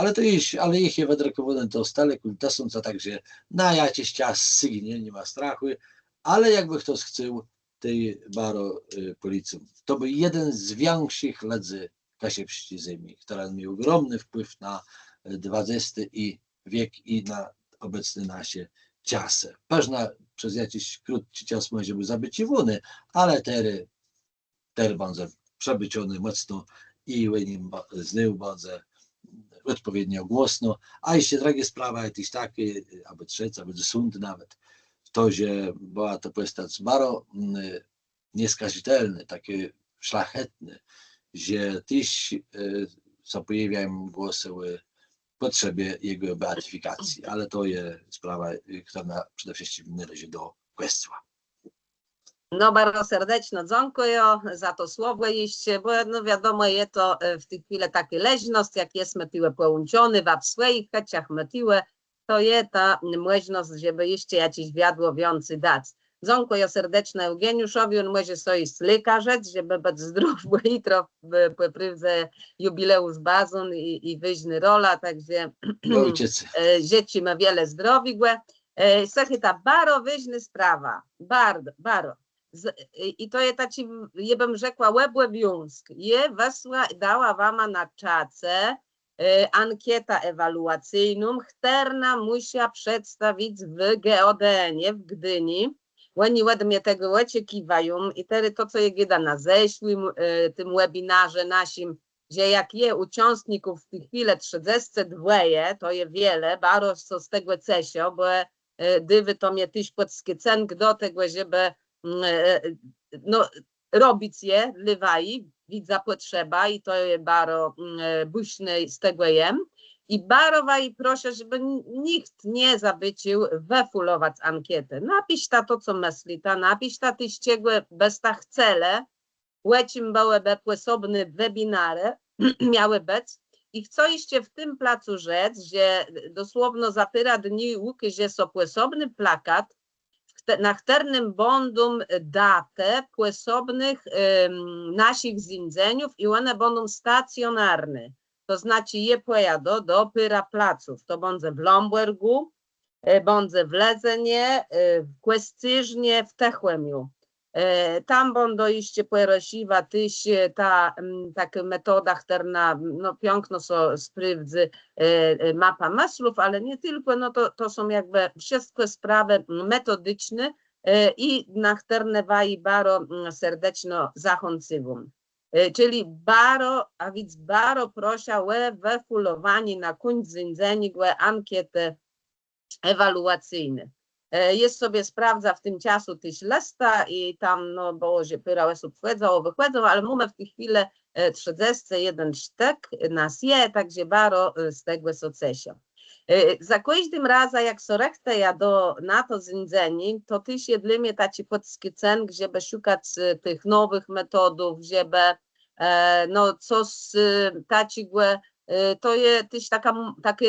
ale ich je wydrukowane do stale kultesą, co także na jakiś czas sygnie, nie ma strachu, ale jakby ktoś chciał, tej bardzo policją. To był jeden z większych ledzy kasiepści ziemi, który miał ogromny wpływ na XX wiek i na obecne nasze czasy. Pewnie przez jakiś krótki czas może był zabyciwany, ale teraz będzie przebyciony mocno i nim znał bardzo odpowiednio głośno. A jeszcze druga sprawa jest taka, albo trzecia, albo sąd nawet, to, że była to postać bardzo nieskazitelny, taki szlachetny, że też pojawiają głosy o potrzebie jego beatyfikacji, ale to jest sprawa, która przede wszystkim należy do Kościoła. No bardzo serdecznie dziękuję za to słowo jeszcze, bo no wiadomo jest to w tej chwili takie leźność, jak jesteśmy piłe połączone w swoich chęciach metiłe, to jest ta możliwość, żeby jeszcze jakieś wiadło więcej dać. Dziękuję serdecznie Eugeniuszowi, on może sobie slikarzeć, żeby być zdrów, bo jutro prywdzę jubileusz bazon i wyźny rola, także dzieci ma wiele zdrowigłe. Sechyta, bardzo wyźny sprawa, bardzo. I to jest taki, ja bym rzekła, łebłe wiązk. Je wesła, dała wam na czace ankieta ewaluacyjną, która musiała przedstawić w GODN-ie w Gdyni. Oni mnie tego oczekiwają i teraz to, co je gada na zeszłym tym webinarze naszym, że jak je uczestników w tej chwili 32, to je wiele, bardzo z tego cesio, bo dywy to mnie tyś podskicenk do tego, żeby no, robić je, lywaj, widza potrzeba i to jest bardzo buśne z tego jem. I barowa i proszę, żeby nikt nie zabycił wefulować ankietę. Napisz ta to, co myśli, napisz ta ty ściegłe bez ta chcele, łecim były osobne webinary, miały być. I chcę jeszcze w tym placu rzec, że dosłowno za pyra dni łuki, że jest osobny plakat, na którym będą datę płysobnych naszych zindzeniów i one będą stacjonarne. To znaczy je pojadą do pyra placów. To będzie w Lombergu, będzie w Ledzenie, w Kłestyżnie, w Techłemiu. Tam będą jeszcze porosiła tyś ta taka metoda, która no piękno so sprawdzy mapa maslów, ale nie tylko, no to są jakby wszystkie sprawy metodyczne i na które waj bardzo serdecznie zachęcywam. Czyli a więc bardzo proszę o wefulowanie na końcu zindzeni ankiety ewaluacyjne. Jest sobie sprawdza w tym czasu tyś lesta i tam no było, że pyra osób wchodzą, wychodzą, ale mamy w tej chwili 31 sztek nas je, takže baro z tego socesio. Za każdym razem, jak sorechte ja na to zindzeni, to tyś jedlimie taci podskie cen, żeby szukać tych nowych metodów, żeby no co z taci to jest też taka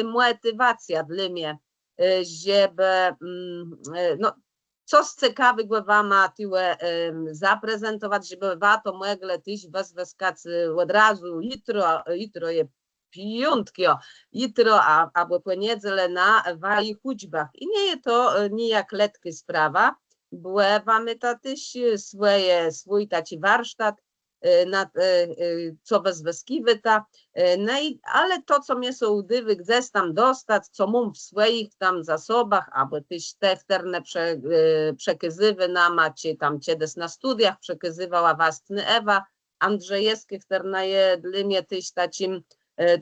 motywacja dla mnie, żeby no co z ciekawego wam tyle zaprezentować, żeby to mogli też was wyskać od razu jutro je piątki, jutro albo po niedzielę na wali hućbach. I nie jest to nijak letka sprawa, bo mamy to też swój taci warsztat, co bez weskiwyta, no ale to, co mnie są dywy gdzieś tam dostać, co mam w swoich tam zasobach, albo też techterne przekazywy macie tam kiedyś na studiach przekazywała własny Ewa Andrzejewski, która jest dla mnie też takim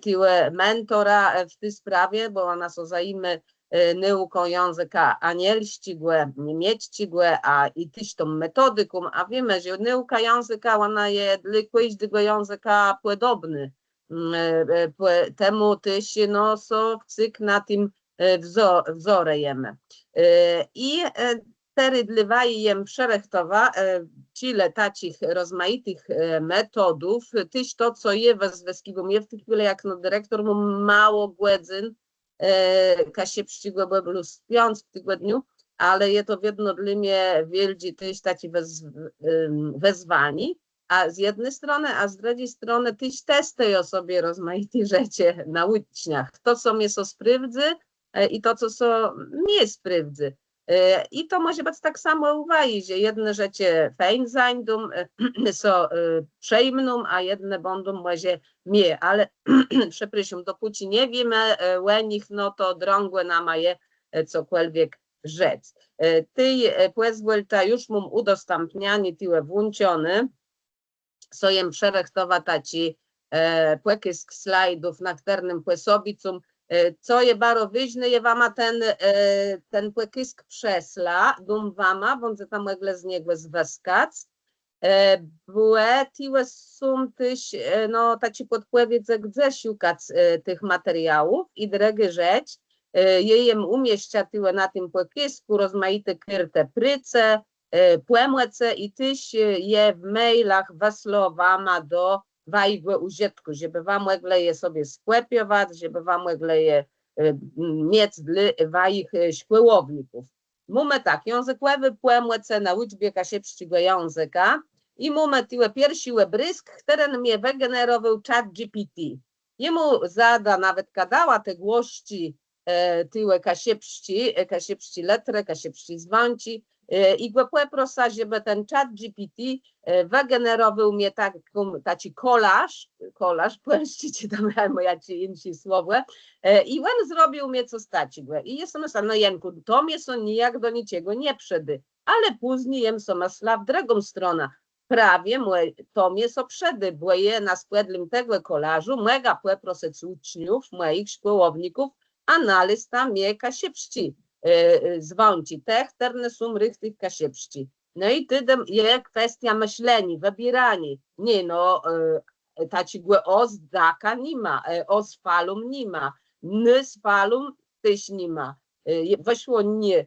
tyle mentora w tej sprawie, bo ona so zajmie nauką języka anielszczigłe, niemiecczigłe, a i też tą metodyką, a wiemy, że nauka języka, ona jest dla każdego języka podobny. Temu też no, so cyk na tym wzorejemy. I tery dla jem przerechtowa, cile takich rozmaitych metodów, też to, co je w Weskigu, mnie w tej chwili jak no dyrektor mam mało głędzin, Kasie przyszłego plus 5 w tygodniu, ale je to jedno dla mnie wielki też taki wezwani, a z jednej strony, a z drugiej strony też testują sobie rozmaite rzeczy na uczniach. To, co mnie so sprawdzy i to, co so nie sprawdzy. I to może być tak samo uwagi, że jedne rzeczy fajne zajdą, są przejmną, a jedne będą może mniej, ale przepraszam, dopóki nie wiemy o nich, no to drągłe nam je cokolwiek rzec. Tej płezwelta już mam udostępnianie, tyle włączony, so jem przerechtowa taci płekysk slajdów na którym płesobicum, co je baro wyźny, je wama ten płekysk przesla, dum wama, bądź tam megle z niego zweskać. Błe tiłe sum tyś, no taci podpływiec gdzie szukać tych materiałów i drogie rzecz, jejem umieścia tyłe na tym płekysku rozmaite kyrte pryce, płemłece i tyś je w mailach wesłowama do wajgłe użytku, żeby wam mogli je sobie sklepiować, żeby wam mogli je mieć dla wajich szkołowników. Mamy tak, językowy płemłece na uczbie kasiepszczego języka i mamy tyle pierwszy brysk, który mnie wygenerował ChatGPT. Jemu zada nawet kadała te głości tyle kasiepszci letry, kasiepszci zwąci i go prosa, żeby ten ChatGPT wygenerował mnie taki kolaż, płeszczycie tam moja ci insi słowo, i on zrobił mnie co staciłe. I jestem myślała, no Janku, to mnie są nijak do niczego nie przedy, ale później jem so myślała w drugą stronę. Prawie to mnie so przedy, bo je na spłedlim tego kolażu, mega prosec uczniów, moich szkołowników, analiz tam mnie kasiepszci zwąci, terne są tych kasiepszci. No i tydem je kwestia myślenia, wybierania. Nie no, taci ozdaka nie ma, osfalum nie ma, nysfalum też nie ma. Weszło nie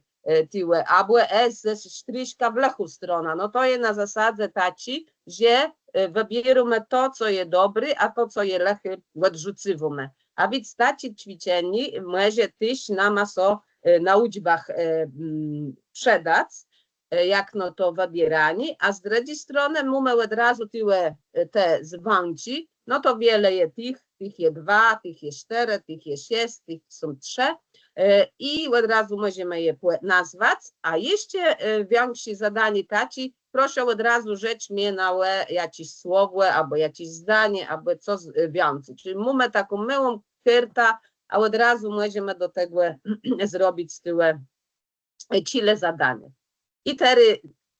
tyle, albo ze sztryszka w lechu strona. No to je na zasadzie taci, że wybieramy to, co je dobry, a to, co je lechy, odrzucywamy. A więc taci ćwiczeni może też nama so na uczbach przedać, jak no to wybieranie, a z drugiej strony mamy od razu tyle te zwąci, no to wiele je tych je 2, tych je 4, tych je 6, tych są 3 i od razu możemy je nazwać, a jeszcze większe zadanie taci, proszę od razu rzecz mnie na jakieś słowo, albo jakieś zdanie, albo co więcej, czyli mamy taką małą kyrta, a od razu możemy do tego zrobić tyle zadanie. I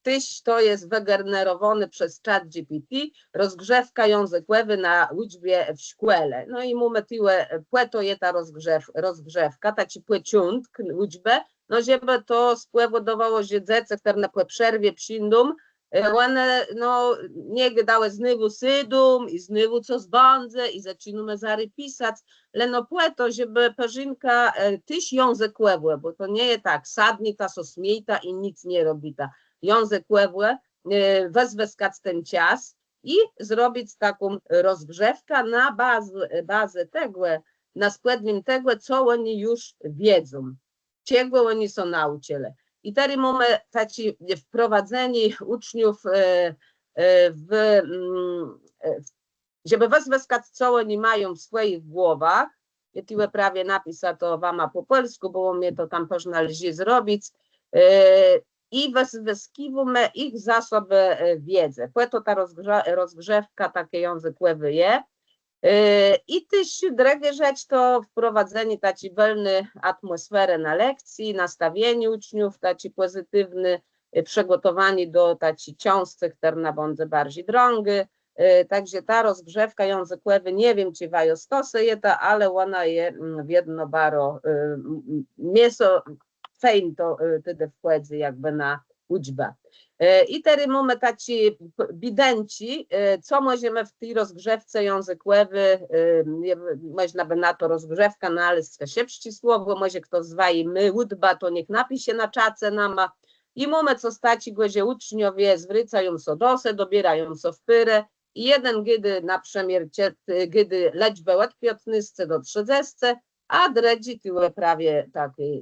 tyś to jest wygenerowany przez ChatGPT, rozgrzewka językowa na uczbie w szkole. No i mamy tyle, to jest ta rozgrzewka, taki płeciąg uczbę, no żeby to spowodowało, że dzieci, które na przerwie przyjdą, One, no, nie dały znowu sydum i znowu co zbądze i zaczynamy zary pisać, ale no płeto, żeby perzynka tyś jązek łebłe, bo to nie jest tak, sadni ta so śmiejta i nic nie robi ta. Jązek łebłe, wezweskać ten cias i zrobić taką rozgrzewkę na bazę tego, na składnym tego, co oni już wiedzą, czego oni są nauczyli. I teraz mamy takie wprowadzenie uczniów żeby wezwać, co oni mają w swoich głowach. Ja tyle prawie napisać to wam po polsku, bo mnie to tam można lżej zrobić. I weskiwamy ich zasoby wiedzy. To ta rozgrzewka takie językowe jest. I też druga rzecz to wprowadzenie takiej wolnej atmosfery na lekcji, nastawienie uczniów, taki pozytywny, przygotowanie do takiej książki, która będzie bardziej drągy. Także ta rozgrzewka językowa, nie wiem, czy wają stosy jest, ale ona jest w jedno baro mięso fejn to wtedy wchodzi jakby na uczbę. I teraz mamy tacy bidenci, co możemy w tej rozgrzewce językowej, można by na to rozgrzewka, no ale szybsze słowo, może kto zwaje my, udba, to niech napisze na czace nama. I mamy co stać, że uczniowie zwracają się do se, dobierają się w pyrę. I jeden gdy na przemiar, gdy liczbę od 15 do 30, a dredzi tyle prawie takie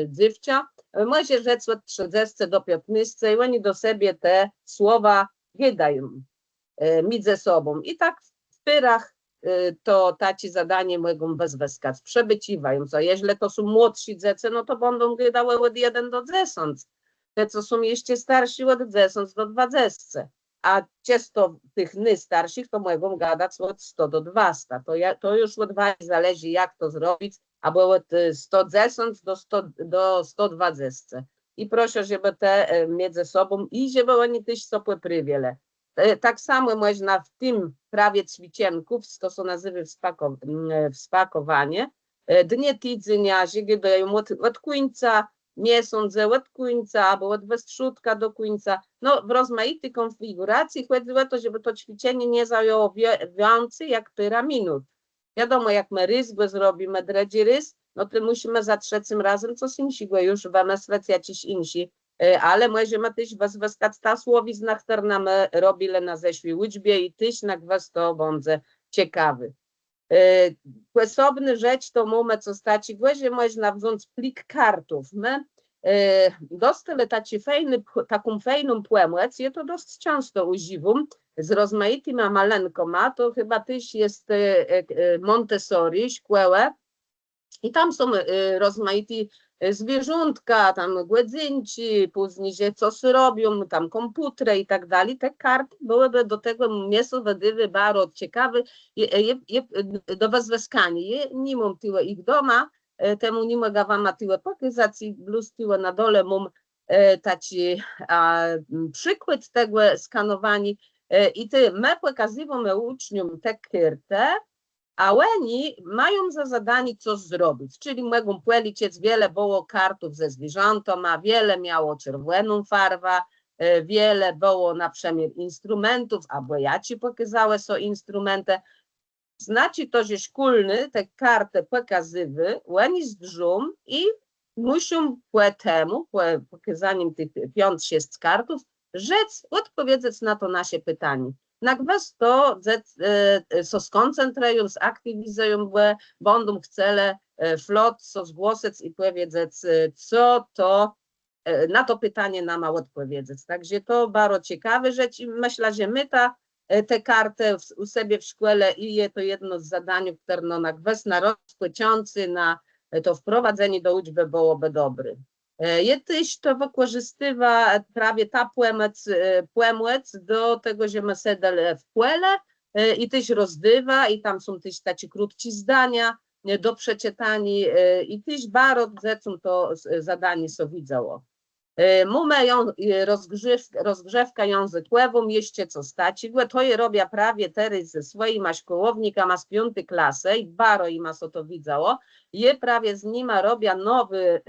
dziewcia, może rzec od 30 do 15 i oni do siebie te słowa gadają między sobą. I tak w pyrach to taci zadanie mogą wezwać, przebyciwają. Co jeśli to są młodsi dzieci, no to będą gadały od 1 do 10. Te, co są jeszcze starsi, od 10 do 20. A często tych starszych to mogą gadać od 100 do 200. To już od was zależy, jak to zrobić, albo od 110 do 120. I proszę, żeby te między sobą i żeby oni też sobie prywiele. Tak samo można w tym prawie ćwiczenków, to co nazywa wspakowanie, dnie tydzienia, że gadają od końca miesiąc, od końca, albo od wstrzódka do końca. No, w rozmaitej konfiguracji chodzi o to, żeby to ćwiczenie nie zajęło więcej jak pyra minut. Wiadomo, jak my rysgłę zrobimy, dredzi rys, no to musimy za trzecim razem coś innego już wymyśleć jakiś insi. Ale możemy też wezwać ta słowizna, która nam robili na zeszłej uczbie i też na was to będzie ciekawy. Osobna rzecz to mamy co stać, że można wziąć plik kartów. My dostali taką fajną płemłec, ja to dość często używam, z rozmaitymi malenkoma, to chyba też jest Montessori, szkoła, i tam są rozmaite zwierzątka, tam głedzynci, później co robią, tam komputery i tak dalej. Te karty byłyby do tego miejscowe bardzo ciekawe do wezwania. Nie mam tyle ich doma, temu nie mogę wam tyle pokazać, plus tyle na dole mam taki przykład tego skanowania. I my pokazujemy uczniom te karty, a oni mają za zadanie coś zrobić, czyli mogą policzyć, wiele było kartów ze zwierzętoma, wiele miało czerwoną farbę, wiele było na przykład instrumentów, albo ja ci pokazałem są instrumenty. Znaczy to, że szkolny te karty pokazywy, oni zdrzą i muszą po temu, po pokazaniu tych 5-6 kartów, rzec, odpowiedzieć na to nasze pytanie. Na was to co skoncentrują, zaktywizują, będą chcieli flot, co zgłosić i powiedzieć, co to, na to pytanie nam ma odpowiedzieć. Także to bardzo ciekawe rzecz i myślę, że my te karty u siebie w szkole i jest to jedno z zadań, które na was na rozpoczący, na to wprowadzenie do uczby byłoby dobre. Je też to wykorzystywa prawie ta płemłec do tego, że my sedel w płele i też rozdywa i tam są też takie krótkie zdania do przeczytania i też bardzo to zadanie so widziało. Mamy rozgrzewka językową, jeszcze co stać. To je robię prawie teraz ze swoimi szkołownikami z 5. klasy i baro im to widziało. Je prawie z nimi robię nowy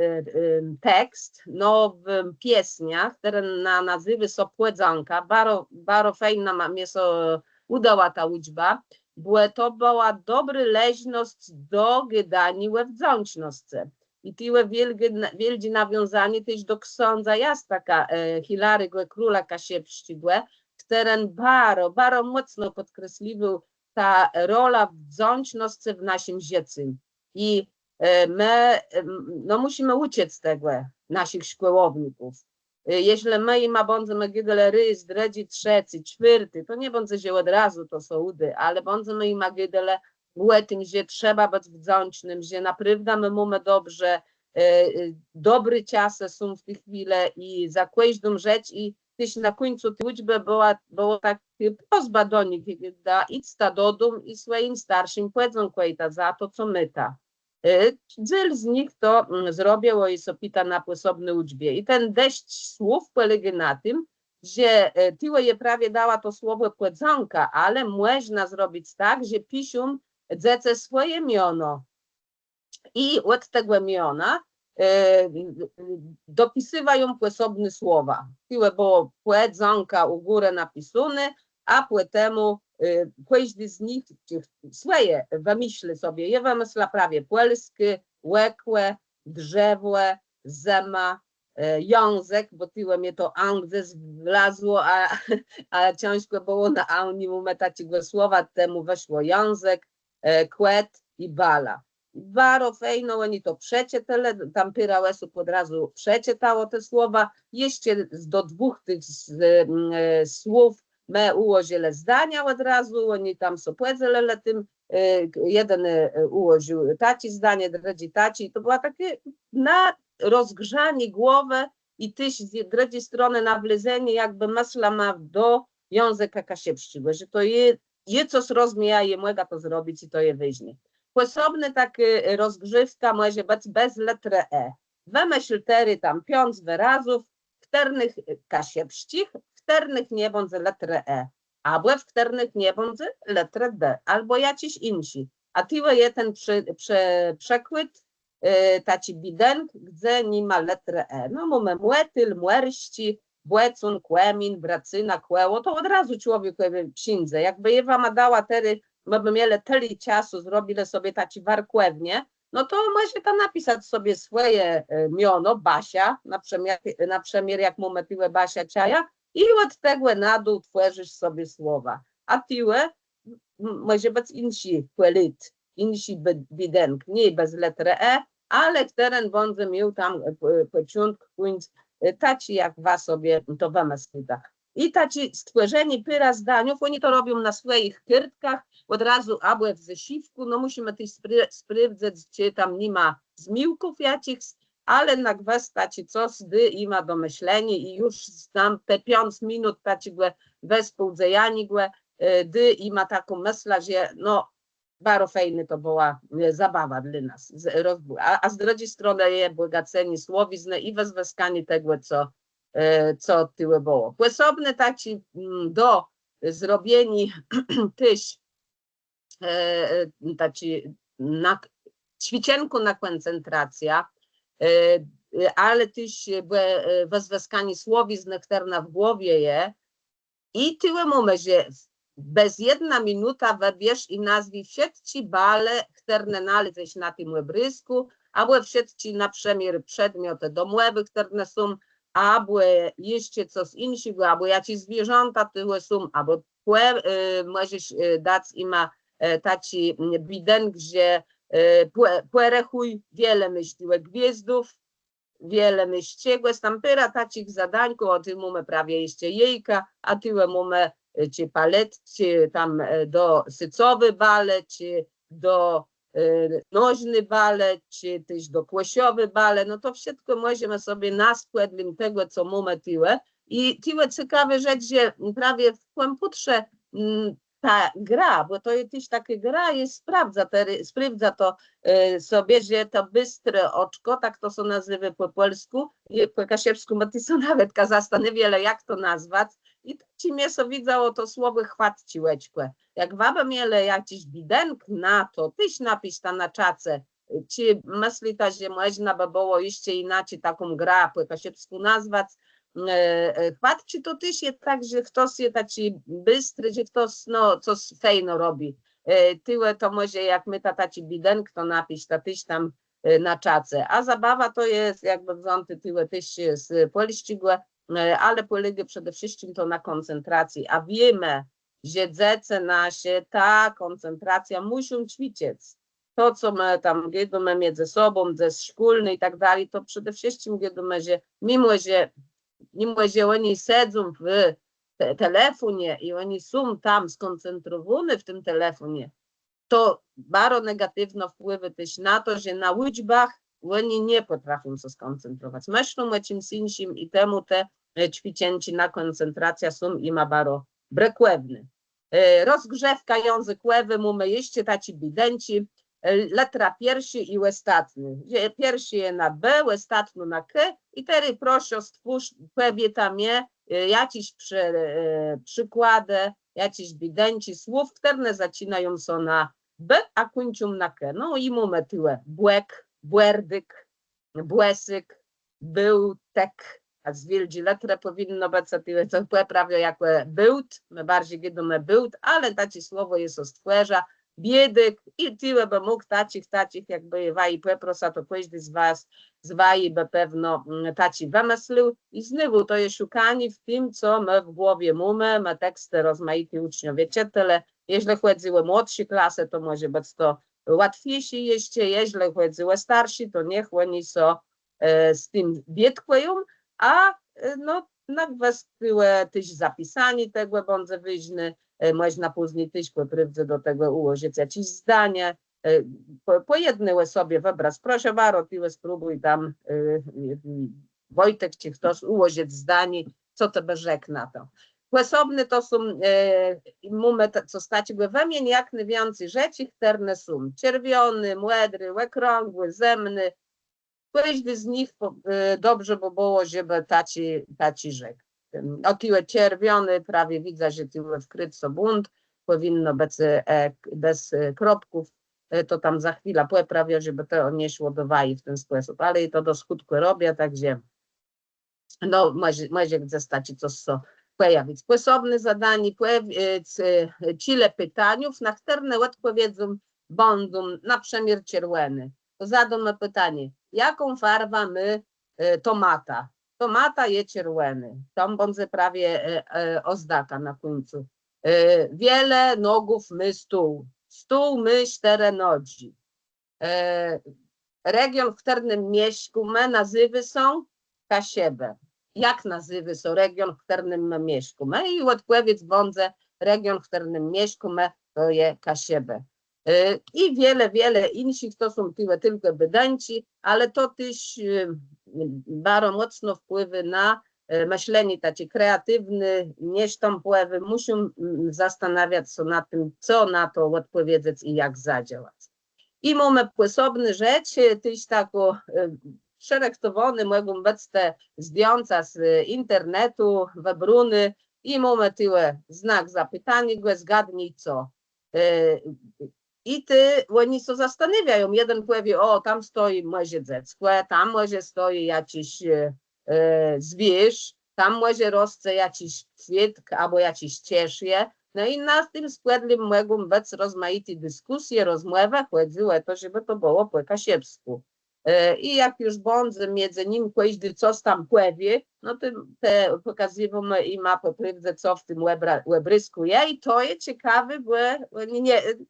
tekst, nowy piesniach, które nazywa się Płedzonka. Baro fajna mnie so udała ta liczba, bo to była dobry leźność do gydania we wdzięczności. I tyle wielkie nawiązanie też do księdza Jastaka, Hilarego Króla Kasiepszczygłe, który bardzo mocno podkreślił ta rola wdzięczności w naszym życiu. I my musimy uciec z tego, naszych szkołowników. Jeśli my im będziemy gydele rys, dredzi 3., 4., to nie będzie od razu to sołdy, ale będziemy im gydele w tym, że trzeba być wdzięcznym, że naprawdę my mamy dobrze, dobre czasy są w tej chwili i za każdą rzecz i też na końcu tej liczby było takie prośba do nich, da idź do domu i swoim starszym powiedzą za to, co my ta. Dziel z nich to zrobiło i sopita na sposobnej liczbie. I ten deszcz słów polega na tym, że tyle je prawie dała to słowo powiedzonka, ale można zrobić tak, że piszą dzieci swoje miono. I od tego miona dopisywają osobne słowa. Tyle było powiedzonka u góry napisane, a potem każdy z nich swoje wymyśli sobie. Ja wymyśla prawie polskie, łekłe, drzewłe, zema, język, bo tyle mnie to angiels wlazło, a ciężko było na anonimum takiego słowa, temu weszło język, kłet i bala. Bardzo fajno, oni to przeczytali, tam Pyrałesów od razu przeczytało te słowa, jeszcze do 2 tych słów my ułożyli zdania od razu, oni tam so powiedzeli tym, jeden ułożył taci zdanie, drugi taci, to była takie na rozgrzanie głowy i też z drugiej strony nawlezenie jakby masła ma do języka kasiepszczego, że to je coś rozmija, je mogę to zrobić i to je wyjdzie. Osobny taki rozgrzewka może być bez letry E. Wymyśl tam 5 wyrazów, w których kasiepszczych, w których nie będzie letry E, albo w których nie będzie letry D, albo jakiś inny. A tyle jest ten przekład, taki bidenk, gdzie nie ma letry E. No mamy młetyl, młerści, błecun, kłemin, bracyna, kłeło, to od razu człowiek przyjdzie. Jakby Ewa ma dała teraz, my by mieli tyle czasu, zrobili sobie taki warkłewnie, no to może tam napisać sobie swoje miono, Basia, na przemiar jak mamy tyle Basia Czaja i od tego na dół tworzysz sobie słowa. A tyle może być inny płelit, inny bidenk, nie bez letry E, ale który będzie miał tam początek, taci jak was sobie to wymyślita. I taci stworzeni pyra zdaniów, oni to robią na swoich kyrtkach, od razu albo w zesiwku, no musimy też sprawdzać, czy tam nie ma zmiłków jakichś, ale na gwest taci coś i ma do myślenia i już tam te 5 minut takiego wespółdzejania, i ma taką myśl, że no bardzo fajny to była zabawa dla nas. A z drugiej strony je bogacenie słowizny i wezwaskanie tego, co tyle było. Osobny taki do zrobienia też taki ćwiczenku na koncentracja, ale też wezwaskanie słowizny, które w głowie je i tyle mamy, że bez 1 minuta wybierz i nazwij wszystkie bale, które należą na tym łebrysku, albo wszystkie na przemiar przedmioty domowe, które są, albo jeszcze coś innego, albo jakieś zwierzęta tyle są, albo możesz dać im taki bidenk, że porechuj wiele myśliłek gwiazdów, wiele myśliłek, tam pyra takich zadań, o tym mamy prawie jeszcze jejka, a tyle mamy czy palet, czy tam do sycowy balet, czy do nożny balet, czy też do kłosiowy balet, no to wszystko możemy sobie na skład tego, co mamy tyle. I tyle ciekawe rzecz, że prawie w komputerze ta gra, bo to też taka gra jest, sprawdza to sobie, że to bystre oczko, tak to są nazywy po polsku, i po kasiewsku, bo ty są nawet zastanawiale, jak to nazwać, i ci mnie so widzało to słowo chwat ci łeczkę. Jak waba miele jakiś bidenk na to, tyś napisz ta na czace, czy myśli ta, że można by było jeszcze inaczej taką grę po kasiewsku nazwać, chwat czy to tyś je tak, że ktoś je taki bystry, że ktoś no, coś fejno robi. Tyle to może jak my taci bidenk, to napisz ta tyś tam na czace. A zabawa to jest jakby wząty tyle tyś z polszczygłe, ale polega przede wszystkim to na koncentracji. A wiemy, że dziece nasze, ta koncentracja muszą ćwiczyć. To, co my tam wiedzimy między sobą, ze szkolny i tak dalej, to przede wszystkim wiedzimy, że mimo że oni siedzą w telefonie i oni są tam skoncentrowani w tym telefonie, to bardzo negatywne wpływy też na to, że na liczbach oni nie potrafią się skoncentrować. Myślą o czymś innym i temu te ćwiczenia na koncentrację są im bardzo brakłewne. Rozgrzewka językowa, mamy jeszcze tacy bidenci, letra pierwszy i ostatni. Pierwszy je na B, ostatni na K i teraz proszę stwórz powiedzmy jakieś przykłady, jakieś bidenci słów, które zaczynają się na B, a kończą na K. No i mamy tyle błek, błerdyk, błesyk, byłtek, a z wielki letra powinno być tyle, co prawie jak byłt, my bardziej wiadomo byłt, ale takie słowo jest ostwórza, biedyk i tyle by mógł tacich, jakby waj peprosa, to każdy z was zwai by pewno taci wymyślił i znowu to jest szukanie w tym, co my w głowie mamy teksty rozmaite uczniowie czytale, jeśli chodziły młodsze klasy, to może być to łatwiejsze jeszcze, jeśli chodziły starsi, to niech oni są z tym biedkują, a no na kwestię też zapisanie tego bądź wyźny, można później też poprawdze do tego ułożyć jakieś zdanie, po jednej sobie wybraz, proszę bardzo, tyle spróbuj tam Wojtek czy ktoś ułożyć zdanie, co to by rzekł na to. Osobne to są, mamy co stać, wymień jak najwięcej rzeczy, które są czerwiony, młodry, okrągły, zemny, każdy z nich dobrze by było, żeby taci rzekł. O tyle czerwiony, prawie widzę, że tyle wkryć so bunt, powinno być bez kropków, to tam za chwilę poprawię, żeby to nie szło do waj w ten sposób, ale i to do skutku robię, także no może zostać coś co pojawić. Sposobne zadanie, cile pytaniów, na które odpowiedzą będą na przemiar czerwony. To zadam pytanie, jaką farbę my tomata? Tomata je czerwony, tam będzie prawie ozdaka na końcu. Wiele nogów my stół, stół my 4 nogi. Region, w którym mieszkamy, nazywy są Kasiebę. Jak nazywy są region, w którym my mieszkamy? I odpowiedź będzie, region, w którym mieszkamy, to je Kasiebę. I wiele innych, to są tylko bydanci, ale to też bardzo mocno wpływy na myślenie takie kreatywne, niesztampowe, muszą zastanawiać się nad tym, co na to odpowiedzieć i jak zadziałać. I mamy osobne rzeczy, też tako szeregtowany mogą być te zdjęcia z internetu, webruny i mamy tyle znak zapytania, zgadnij co. I oni się zastanawiają, jeden powie, o tam stoi może dziecko, tam może stoi jakiś zwierz, tam może rosce jakiś kwiat albo jakiś cieszje. No i na tym składnym mogą być rozmaite dyskusje, rozmowy, chodziło to, żeby to było po kasiewsku. I jak już będzie między nim każdy coś tam powie, no to pokazujemy i ma poprawdę, co w tym łebrysku jest i to jest ciekawe, bo oni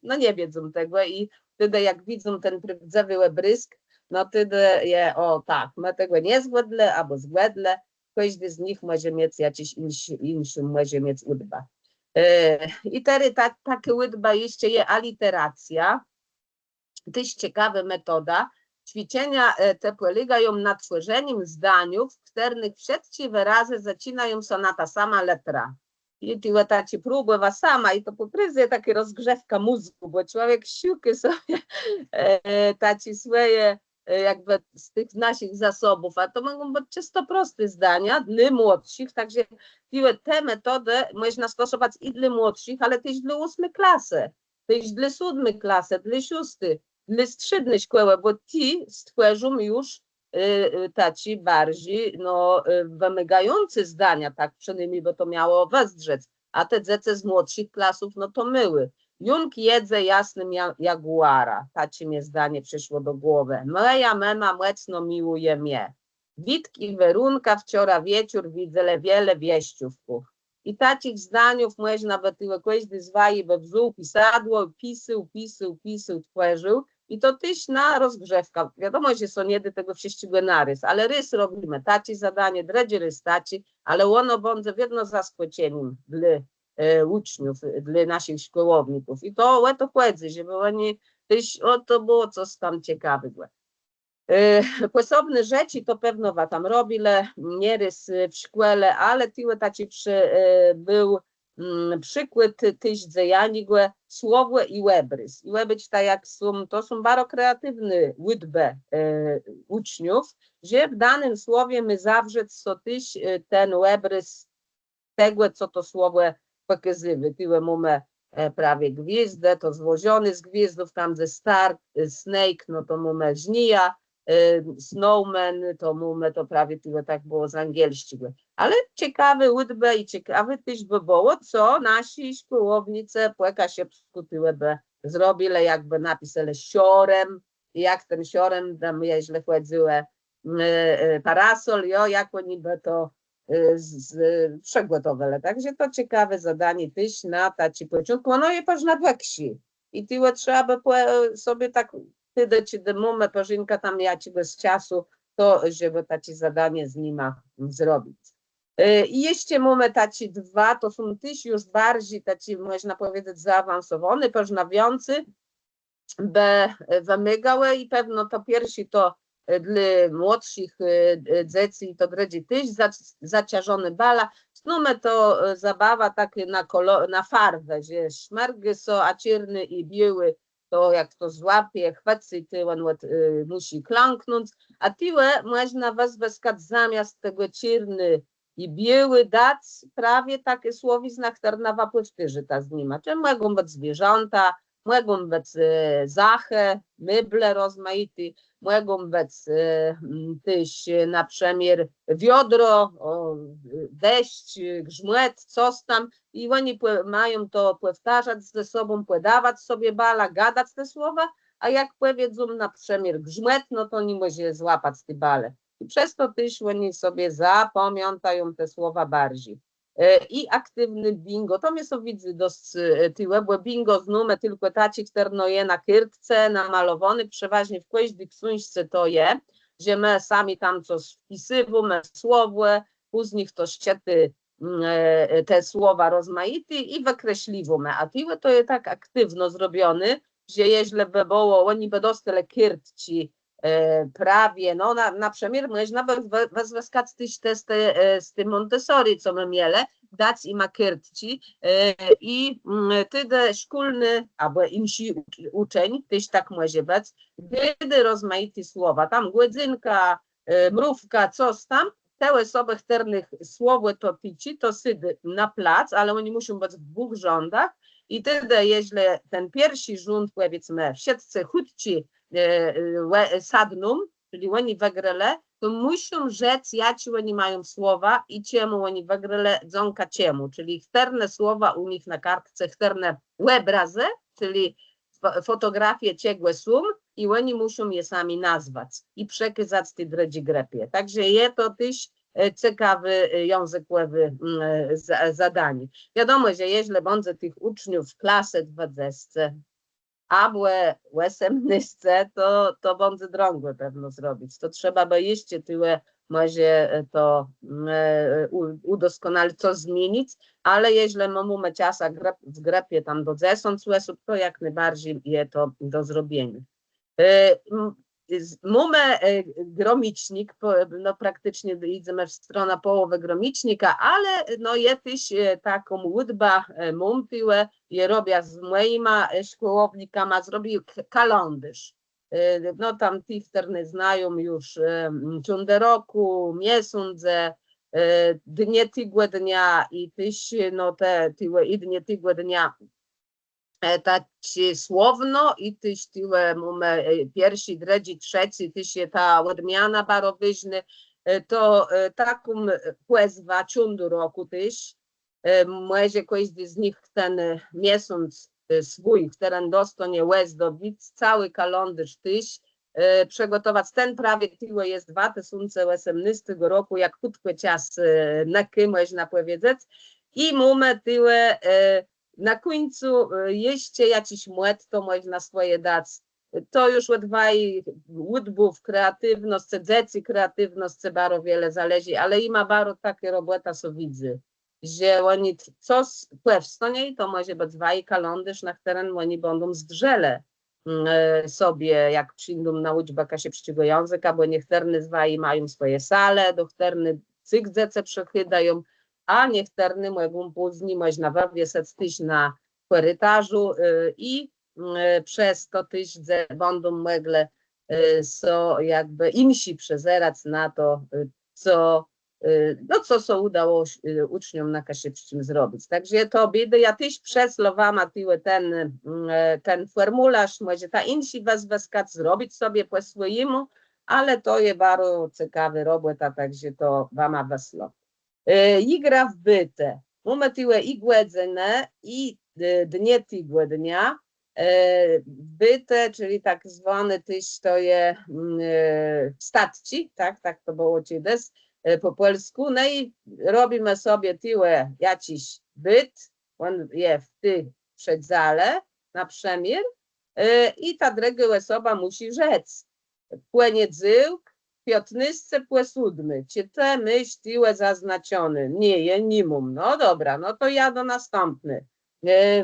nie wiedzą tego i wtedy jak widzą ten prawdziwy łebrysk, no wtedy je, o tak, my tego nie zgodle albo zgodle, każdy z nich może mieć jakiś inny, może mieć udba. I teraz taka udba jeszcze jest aliteracja, to jest ciekawa metoda. Ćwiczenia te polegają na tworzeniem zdaniów, w których wszystkie wyrazy zaczynają się na ta sama letra. I tyle taci próbowa sama i to popryzje takie rozgrzewka mózgu, bo człowiek siłki sobie taci swoje jakby z tych naszych zasobów, a to mogą być czysto proste zdania dla młodszych, także tę metodę można stosować i dla młodszych, ale też dla 8 klasy, też dla 7 klasy, dla 6, dla średniej szkoły, bo ci stworzą już taci bardziej no, wymagające zdania, tak przynajmniej by to miało westrzec, a te dzieci z młodszych klasów, no to myły. Jung jedze jasnym jaguara, taci mnie zdanie przyszło do głowy. Moja mama mocno miłuje mnie. Witki Werunka wczora wieczór widzę wiele wieściówków. I takich zdaniów można by tyle każdy z waj we wzół pisadło, pisał, tworzył. I to też na rozgrzewka. Wiadomo, że są nie tego wszystkiego na rys, ale rys robimy. Taci zadanie, dredzie rys taci, ale ono będzie jedno zaskoczeniem dla uczniów, dla naszych szkołowników. I to o to chodzi, żeby oni też, o to było coś tam ciekawego. Posobne rzeczy to pewno tam robili, nie rys w szkole, ale tyle taci był przykład też dziejanigłe słowo i łebrys. I łebyć tak jak są, to są bardzo kreatywne łydbe uczniów, że w danym słowie my zawrzeć so też ten łebrys tego, co to słowo pokazywy. Tyle mamy prawie gwizdę, to złożony z gwizdów, tam ze star, snake, no to mamy żnija, snowman, to mamy to prawie tyle tak było z angielskiego. Ale ciekawe łydbe i ciekawe też by było, co nasi szkołownicy płeka się skutyle by zrobili, jakby napisali siorem, i jak ten siorem tam jeźle chodziły parasol, jak oni by to przygotowali. Także to ciekawe zadanie też na taci początku. No i też na wsi. I tyle trzeba by sobie tak tyle ci mamy pożynka tam jakiego z czasu, to żeby taci zadanie z nima zrobić. I jeszcze mamy taci dwa, to są też już bardziej taci, można powiedzieć, zaawansowani, poznawiący, by wymagały i pewno to pierwszy to dla młodszych dzieci to dredzie też zaciażony bala. Znamy to zabawa takie na farbę, że szmergy są, a czarny i biały to jak to złapie, chwyci, to on musi klęknąć, a tyle można wezwać zamiast tego czarny i biały dać prawie takie słowizna, które na powtórzy ta z nima. Czy mogą być zwierzęta, mogą być zachy, meble rozmaite, mogą być też na przykład wiodro, deszcz, grzmot, coś tam i oni mają to powtarzać ze sobą, podawać sobie bala, gadać te słowa, a jak powiedzą na przykład grzmot, no to nie może złapać te bale. I przez to też oni sobie zapamiętają te słowa bardziej. I aktywny bingo, to mnie sobie widzę dość tyle, bo bingo znamy tylko taci, które no je na kyrtce, namalowany, przeważnie w każdej książce to je, że my sami tam coś wpisywamy, słowo, później to szczyty te słowa rozmaite i wykreśliwamy, a tyle to jest tak aktywno zrobiony, że jeśli by było, oni by dostali kyrtci prawie, no na przykład można wyskać też testy z tym Montessori, co my mieli, dać im kyrtci i wtedy szkolny, albo insi uczeń, też tak może być, wtedy rozmaite słowa, tam głedzynka, mrówka, coś tam, te osoby, których słowo to pici, to sydy na plac, ale oni muszą być w dwóch rządach i wtedy, jeśli ten pierwszy rząd, powiedzmy, wszyscy chudci sadną, czyli oni wygrali, to muszą rzec, jakie oni mają słowa i czemu oni wygrali, dzonka czemu, czyli chterne słowa u nich na kartce, chterne obrazy, czyli fotografie ciegłe są i oni muszą je sami nazwać i przekazać tej drodze grepie. Także jest to też ciekawy językowy zadanie. Wiadomo, że jeśli będzie tych uczniów w klasie 20, albo w 18, to będzie drągłe pewno zrobić. To trzeba by jeszcze tyle może to udoskonalić, co zmienić, ale jeśli mamy czas w grepie tam do 10 osób, to jak najbardziej jest to do zrobienia. Mamy gromicznik, no praktycznie idziemy w stronę połowy gromicznika, ale no jest taką łudba mumpiłę, je robię z moimi szkołownikami, zrobił kalendarz. No tam ti, którzy znają już ciągle roku, miesiące, dnie tygodnia i też no te i dnie tygodnia tak słowno i też tyle mamy pierwszy, drugi, trzeci, też ta odmiana barowyżny, to taką płezwa ciągu roku też. Może każdy z nich ten miesiąc swój, który dostanie łez dobić, cały kalendarz też przygotować. Ten prawie tyle jest 2018 roku, jak krótko czas na kim można powiedzieć. I mamy tyle na końcu jeszcze jakiś młot, to można swoje dać. To już od łudbów, kreatywność, dzieci kreatywność bardzo wiele zależy, ale ima bardzo takie robota, co widzę, że oni coś powstanie, to może być kalendarz, na którym oni będą zdrzele sobie, jak przyjdą na uczbę kasiepskiego języka, bo niektórzy z mają swoje sale, do których cyk dzieci przychydają, a niektórzy mogą później, można wywiesać też na korytarzu i przez to też będą mogli jakby imsi przezerać na to, co udało uczniom na Kasiepszczym zrobić. Także to biedy, ja też przeslowama ten formularz, może ta insi was weskać zrobić sobie po swojemu, ale to jest bardzo ciekawy robota, także to wama weslo. Igra w byte. Mamy tyle i głedzene, i dnie tygodnia. Byte, czyli tak zwany też to jest statci, tak to było cides po polsku. No i robimy sobie tyle jakiś byt, on jest w tej przedzale na przemier i ta druga osoba musi rzec. Płynie dzyłk, piotnysce płe siódmy, czy te myśl tyle zaznaczone, nie je nimum. No dobra, no to ja do następny.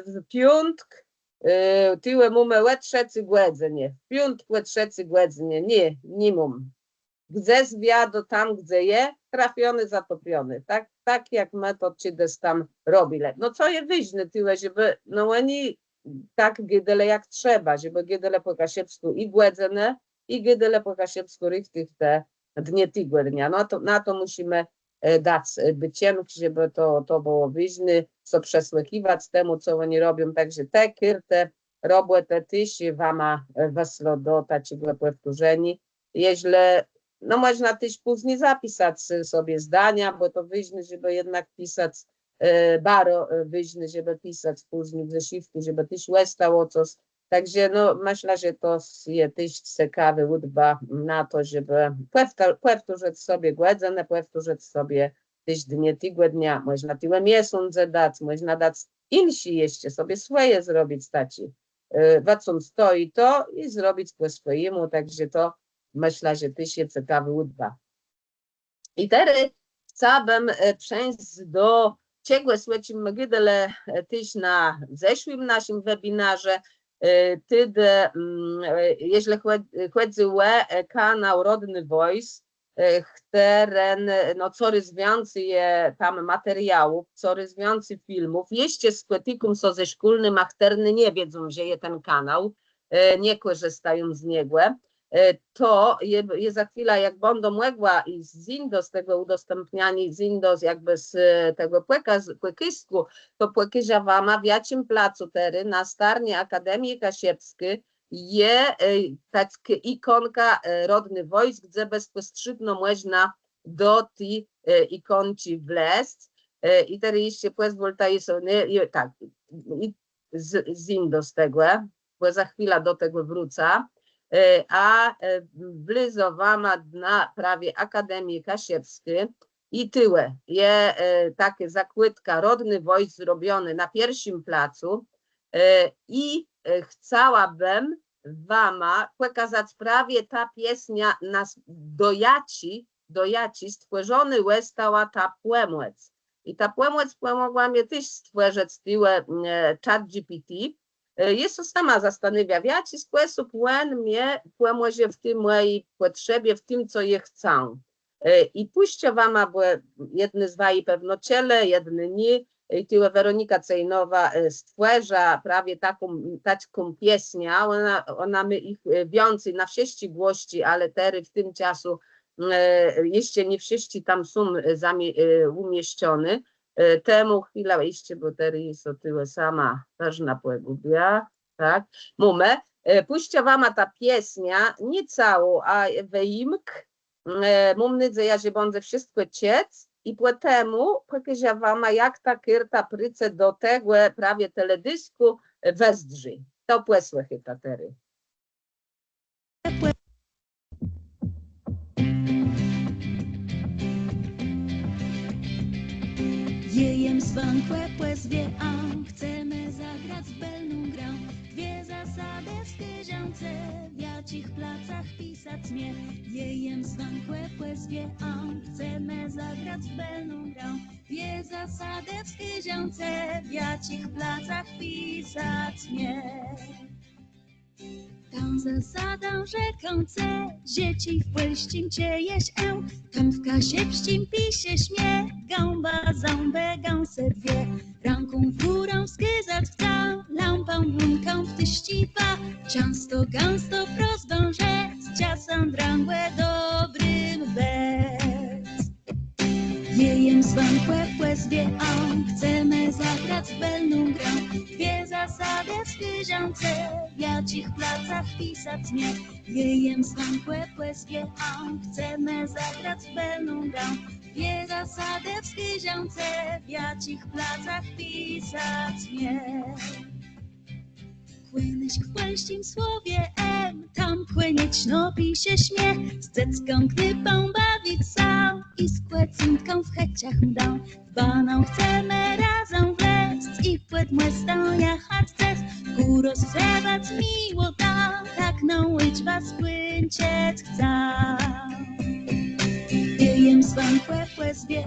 W piątk tyle mamy łe trzeci głedzenie, w piątk łe trzeci głedzenie, nie, nimum. Gdzie zwiado tam, gdzie je, trafiony, zatopiony. Tak jak metod czy des tam robi. No co je wyźny tyle, żeby, no oni tak gydele jak trzeba, żeby gydele po kasiepsku i głedzene, i gydele po kasiepsku richtig te dnie tygodnia. No to na to musimy dać bycienki, żeby to było wyźny, co przesłuchiwać temu, co oni robią. Także te kyrte robotę też wama weslo do takiego powtórzeni. Jeśli no można też później zapisać sobie zdania, bo to wyźny, żeby jednak pisać, bardzo wyźny, żeby pisać później w zeszyfku, żeby też łestało coś. Także no myślę, że to jest też ciekawy udba na to, żeby powtórzyć sobie głedzone, powtórzyć sobie też dnie tygodnia, można tyle miesiące dać, można dać insi jeszcze sobie swoje zrobić taci. Wacą stoi to i zrobić po swojemu, także to myślę, że też jest ciekawy udba. I teraz chciałabym przejść do czego słuchajmy gydele też na zeszłym naszym webinarze, jeśli chodzi o kanał Rodny Voice, który no coraz więcej je tam materiałów, coraz więcej filmów, jeszcze z kwetikum są ze szkolnym, a którzy nie wiedzą, że jest ten kanał, nie korzystają z niego, to je za chwilę, jak będą mogła i z Windows tego udostępniani, z Windows jakby z tego płekisku, to płekizia wama w jakim placu tery na starnie Akademii Kasiepskiej je taka ikonka Rodny Voice, gdzie bezpośrednio można do tej ikonki wleźć i teraz jeszcze pozwólcie sobie, tak, z Windows tego, bo za chwilę do tego wrócę. A wlizowana na prawie Akademii Kasiepskiej i tyle. Je takie zakładka Rodny Voice zrobiony na pierwszym placu i chciałabym wama pokazać prawie ta pieśnia nas dojaci stworzony łestała ta płemłec. I ta płemłec pomogła mnie też stworzyć tyle ChatGPT, Jesu sama zastanawia, w jaki sposób on mnie pomоже w tym mojej potrzebie, w tym, co je chcę. I puśćcie wam, bo jedny z waj pewno ciele, jedny nie. I tyła Weronika Cejnowa stworza prawie taką pieśnię, ona my ich więcej na wszyscy głości, ale tery w tym czasu jeszcze nie wszyscy tam są umieszczone. Temu chwila jeszcze, bo tery jest o tyle sama ważna pogubia, tak? Mumę, puśćcie wam ta pieśnia, nie całą, a wyimk, mumny, że ja się będę wszystko ciec, i potem pokażę wam, jak ta kyrta pryce do tego prawie teledysku wezdrzy. To płesłe chyba tery. Jejem zwątłe płezwie, chcemy zagrać z belną grą. Dwie zasady wskażące, w jakich placach pisać mnie. Jejem zwątłe płezwie, chcemy zagrać z belną grą. Dwie zasady wskażące, w jakich placach pisać mnie. Tą zasadą rzekące, dzieci w płelścim ciejeś tam w kasie pścim pisie śmie, gąba ząbę gąsę dwie, ręką w górę wskazać chcę, lampą łunką w tyściwa, często gęsto prostą rzec, czasem drągłe dobrym bez. Jejem zwątłe płezwie, chcemy zagrać z belną grą. Dwie zasady wskażące, w jakich placach pisać mnie. Jejem zwątłe płezwie, chcemy zagrać z belną grą. Dwie zasady wskażące, w jakich placach pisać mnie. Płynyś w płelścim słowie tam płynieczno pisze śmie, z cecką knypą bawić sam i z kłecintką w heciach mdą. W baną chcemy razem wleść i płet młestą jechać chcesz, ku rozgrzewać miło tam, tak łyć was płyncieć chcę. Jejem zwątłe płezwie,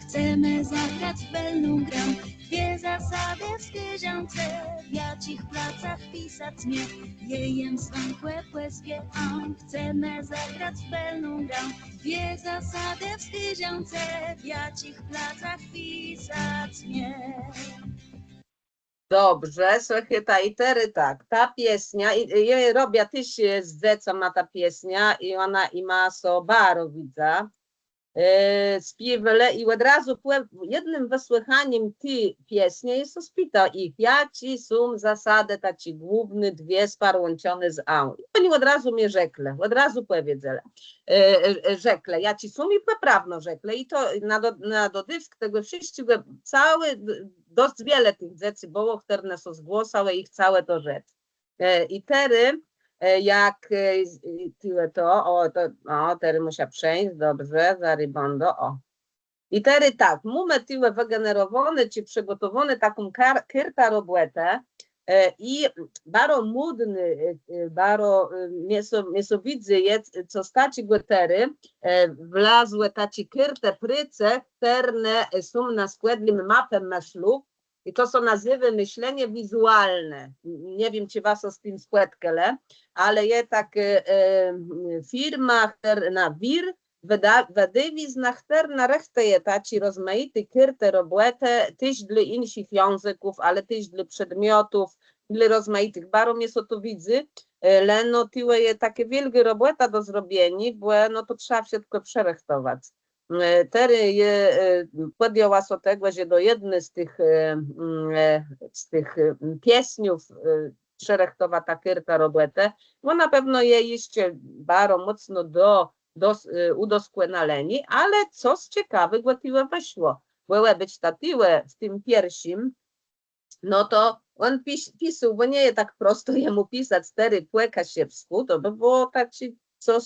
chcemy zagrać w belną grę. Dwie zasady wskażące, w jakich placach pisać mnie. Jejem zwątłe płezwie, chcemy zagrać w belną grę. Dwie zasady wskażące, w jakich placach pisać mnie. Dobrze, słuchaj, ta i tery tak, ta pieśnia, ja robię też z co ma ta pieśnia i ona ma baro widza. Śpiewale i od razu jednym wysłuchaniem tej pieśni jest spita ich, jaci są zasady takie główne, dwie sparłączone z A. I oni od razu mnie rzekle, od razu powiedzele, rzekle, jaci są i poprawno rzekle. I to na dodysk tego wszystkiego, dość wiele tych rzeczy było, które są zgłosały ich całe to rzecz. I tery, jak tyle to, tery musia przejść, dobrze, za rybondo, I tery tak, mamy tyle wygenerowane, czy przygotowane taką kyrta robłetę i baro mudny, baro miesowidzy jest, co staci go tery, wlazłe taci kyrte pryce, które są na składnym mapem myślów, i to są nazywy myślenie wizualne. Nie wiem, czy was o z tym spłetkele, ale jest tak firma na wir, wydawiznach na resztę je taci rozmaity kyrte robłete, tyś dla innych języków, ale tyś dla przedmiotów, dla rozmaitych barom jest o to widzy, leno tyłe je takie wielkie robłeta do zrobienia, bo no to trzeba wszystko przerechtować. Tery je podjęła się tego, że do jednej z tych pieśniów przerechtowa ta kyrta robłete, bo na pewno je jeszcze bardzo mocno do udoskonaleni, ale co z ciekawego tyłe weszło. Były być ta tyłe w tym pierwszym, no to on pisał, bo nie jest tak prosto jemu pisać tery płeka się wschód, to by było tak coś,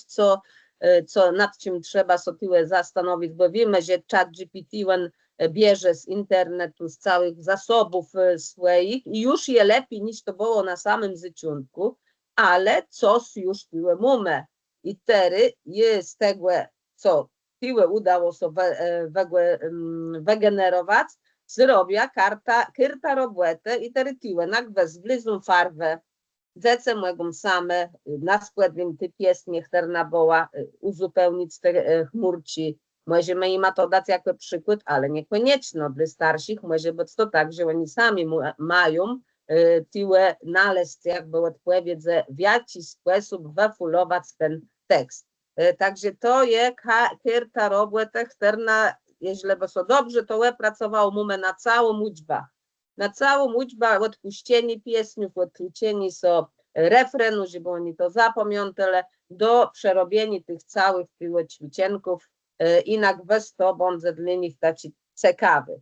co nad czym trzeba sobie zastanowić, bo wiemy, że ChatGPT on bierze z internetu, z całych zasobów swoich i już je lepiej niż to było na samym zaczątku, ale coś już tyle mamy. I tery jest tego, co tyle udało sobie wygenerować, zrobia kyrta robuete i terytiłe, nakwe zblizą farwę, zece mogą same na składnym ty piesnie chterna boła uzupełnić te chmurci. Możemy im to dać jako przykład, ale niekoniecznie dla starszych, może być to tak, że oni sami mają tyłe nalezć, jakby odpowiedź, w jaki sposób wyfulować ten tekst. Także to jest kyrta robuete chterna, jeśli by to dobrze, to pracowało mumę na całą uczbę. Na całą uczbę odpuszczenie pieśniów, odkluczenie so refrenu, żeby oni to zapamiętali, do przerobienia tych całych ćwicienków i nakwas to będzie dla nich taki ciekawy.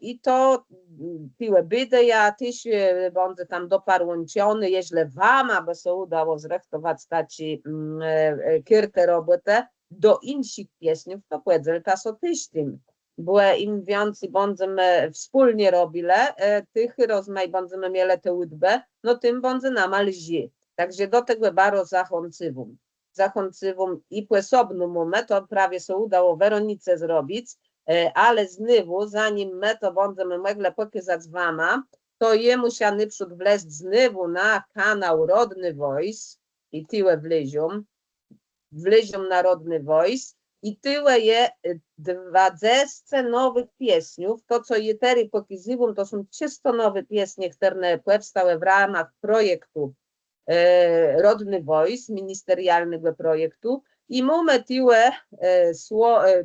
I to piłe bydę ja też będzie tam doparłączony, jeśli wam aby się udało zrechtować taki kyrtę robuete do innych pieśniów, to powiedzę, to są też tym. Bo im więcej będziemy wspólnie robili, tych rozmaj będziemy mieli tę łudbę, no tym będzie nam lżej. Także do tego bardzo zachęcywam i osobną mumę, to prawie się udało Weronice zrobić, ale znowu, zanim my to będziemy mogli pokazać wam, to je musiany przód wleźć znowu na kanał Rodny Voice i tyle wlezią na Rodny Voice i tyle je 20 nowych pieśniów. To, co je teraz pokazują, to są czysto nowe pieśnie, które powstały w ramach projektu Rodny Voice, ministerialnego projektu i mamy tyle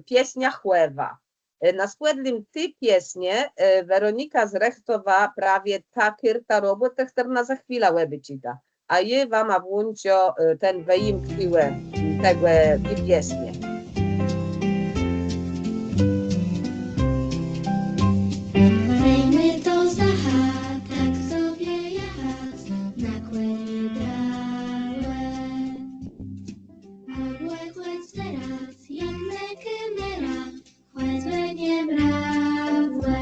pieśnia chłewa. Na składnym ty pieśnie Weronika zrechtowała prawie ta kyrta robuete, która za chwilę łebycita. A je wam włączę ten wyimk tego pieśnie. Dejmy to za chat, tak sobie jechać, na kłębie brałe. A chłec teraz, jak nekymera, chłec nie brałe.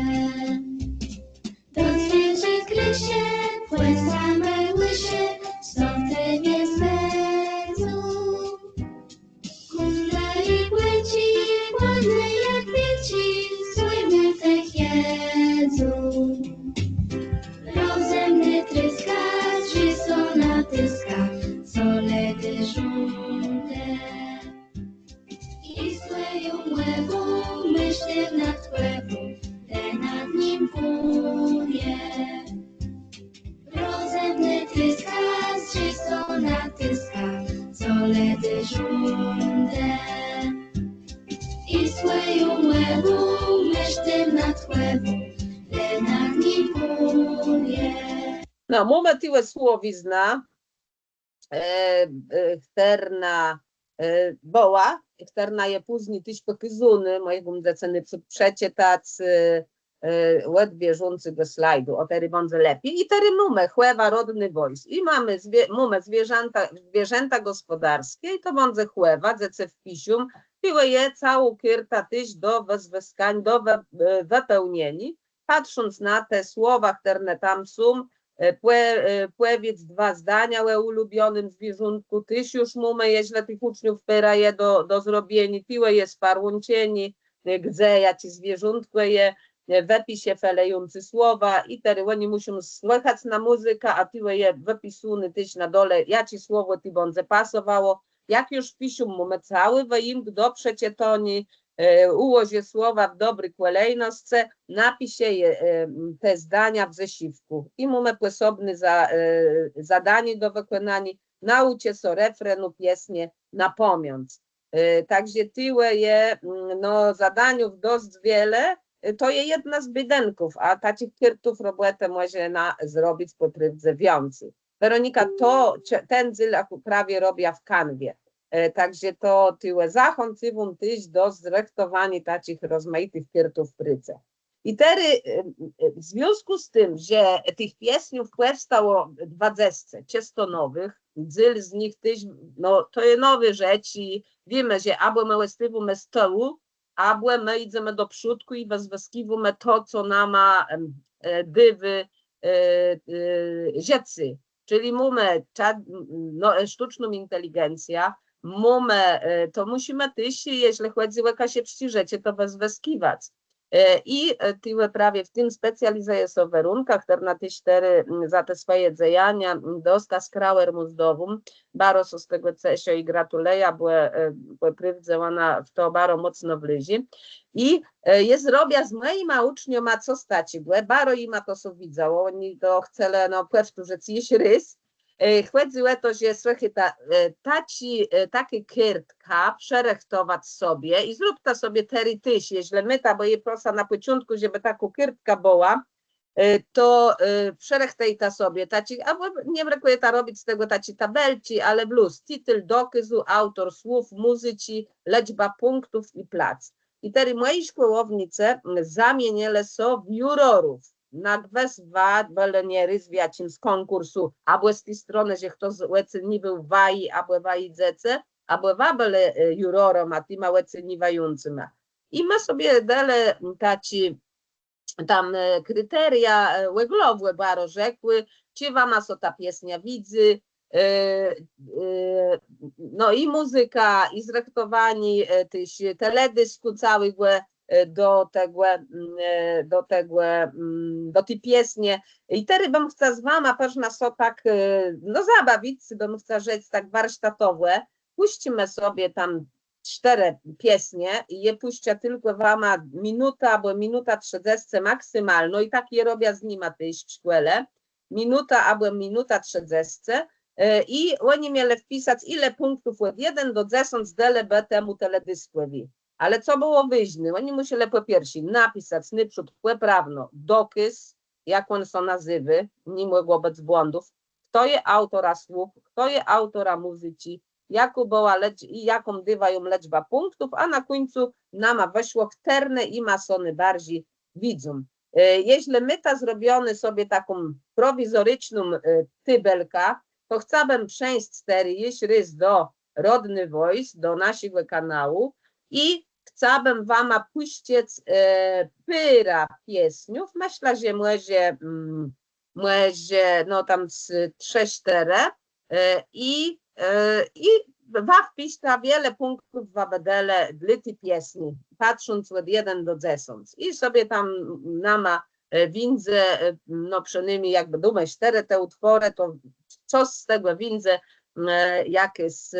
Do zwierzę krysie, chłec same łysie, stąd nie zmęcą. Kundla i płeci, ładne jak wieci, słymy tych jedzą. Rozemny tryska, że natyska, co ledy żółte. I słyją łebą, myśli nad łebą, te nad nim płynie. Rozemny tryska, że natyska, co ledy żółte. I słyją łebą, myśli nad łebą, te nad nim płynie. No, mamy tyle słowizna, chterna boła, chterna je później tyś pokazuny, mojego deceny przeczytać ład bieżącego slajdu, o tery będzie lepiej. I tery mamy chłewa Rodny Voice. I mamy zwierzęta gospodarskie i to będzie chłewa, zece w pisium, piłe je całą kyrta tyś do wezweskań, do wypełnieni. Patrząc na te słowa, które tam są, powiedz 2 zdania o ulubionym zwierzątku, tyś już mamy, jeśli tych uczniów pyra je do zrobienia, piłe je sparłączeni, gdzie jakie zwierzątko je, w opisie felejący słowa i teraz oni muszą słychać na muzykę, a tyle je wypisuny tyś na dole, jakie słowo ty będzie pasowało. Jak już piszą, mamy cały wyimk do przeczytania, ułoży słowa w dobrej kolejności, napisze te zdania w zesziwku i mamy osobne zadanie do wykonania, naucie się refrenu pieśni na pamięć. Także tyle je zadaniów dość wiele, to jest jedna z bydenków, a takich kyrtów robuete może zrobić potrywdze więcej. Weronika ten zyl prawie robiła w kanwie. Także to tyle zachęcywam tyś do zrechtowania takich rozmaitych kyrtów w pryce. I teraz w związku z tym, że tych pieśniów powstało 20, czysto nowych, zyl z nich tyś, to jest nowe rzeczy, wiemy, że albo my łestywamy z tyłu, albo my idziemy do przódku i wezweskiwamy to, co nama dywy rzeczy. Czyli mamy sztuczną inteligencję, mamy, to musimy też, jeśli chodzi o jakieś przyrzecie, to wezweskiwać. I ty prawie w tym specjalizuje się w warunkach, na te 4 za te swoje dziejania doska skrauer muzdowum, baro so z tego cesio i gratuleja, bo prywdzęłana w to baro mocno wlyzi. I jest robia z moimi ucznioma, co staci, baro ima to so widzało, oni to chcele, no powtórzyć, jeść rys. Chłedziłe to, że słuchaj, taci takie kiertka przerechtować sobie i zrób ta sobie tery tyś, jeśli my ta, bo jej prosa na początku, żeby taką kiertka była, to przerechtaj ta sobie, taci, albo nie brakuje ta robić z tego taci tabelci, ale blues, tytuł dokyzu, autor słów, muzyci, liczba punktów i plac. I teraz moi szkołownice zamieniele są w jurorów. Na gweswa, byle nie ryzwiacim z konkursu, albo z tej strony, że kto łecy nie był waj, albo waj dzece, albo wabele jurorom, a ty ma łecy nie wającym. I ma sobie dele taci tam kryteria łeglowe baro rzekły, czy wam so ta piesnia widzy, no i muzyka, i zrektowani tyś teledysku całego do tej pieśni. I teraz bym chciała z wama, patrz na so tak, no zabawić, bym chciała rzec tak warsztatowe, puścimy sobie tam 4 pieśnie i je puścia tylko wama minuta albo minuta 30 maksymalno i tak je robię z nima tyś w szkole, minuta albo minuta 30 i oni mieli wpisać ile punktów od 1 do 10 dele temu teledyskowi. Ale co było wyźny? Oni musieli po pierwsze napisać naprzód prawno dokaz, jak on są nazywy, nie mogło być błędów, kto jest autora słów, kto jest autora muzyki, jaką była i jaką dywają liczba punktów, a na końcu nama weszło terne i masony bardziej widzą. Jeśli my ta zrobiony sobie taką prowizoryczną tybelka, to chciałabym przejść jeść rys do Rodny Voice, do naszego kanału, i chciałabym wam puścić pyra pieśniów. Myślę, że może no tam z 3-4 i wpisz ta wiele punktów w abedele dla tej pieśni, patrząc od 1 do 10. I sobie tam nama windzę, no przynajmniej jakby dumać 4 te utwory, to co z tego windzę, jak jest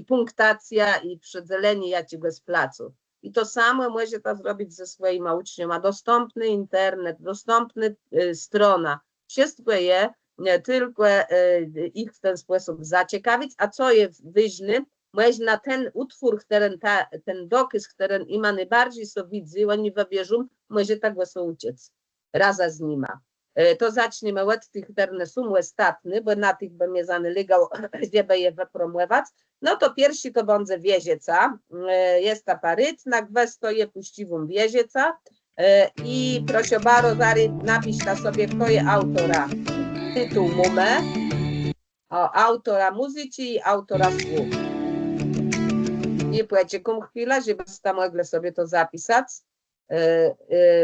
punktacja i przedzielenie jakiego z placu. I to samo może to zrobić ze swoimi uczniami. Ma dostępny internet, dostępny strona. Wszystko je, tylko ich w ten sposób zaciekawić. A co jest ważne, może na ten utwór, ten dokaz, który ima najbardziej są widzy, oni wybierzą, może tak go uciec. Raza z nima. To zaczniemy od tych, które są ostatnie, bo na tych by mnie zaneligał, żeby je wypromować. No to pierwszy to będzie Wieżeca. Jest ta parytna, gwesto je puściwą Wieżeca. I proszę bardzo, Zary, napisz na sobie, kto jest autora tytuł mumę, autora muzyki i autora słów. I powiecie, chwila, żeby tam mogli sobie to zapisać.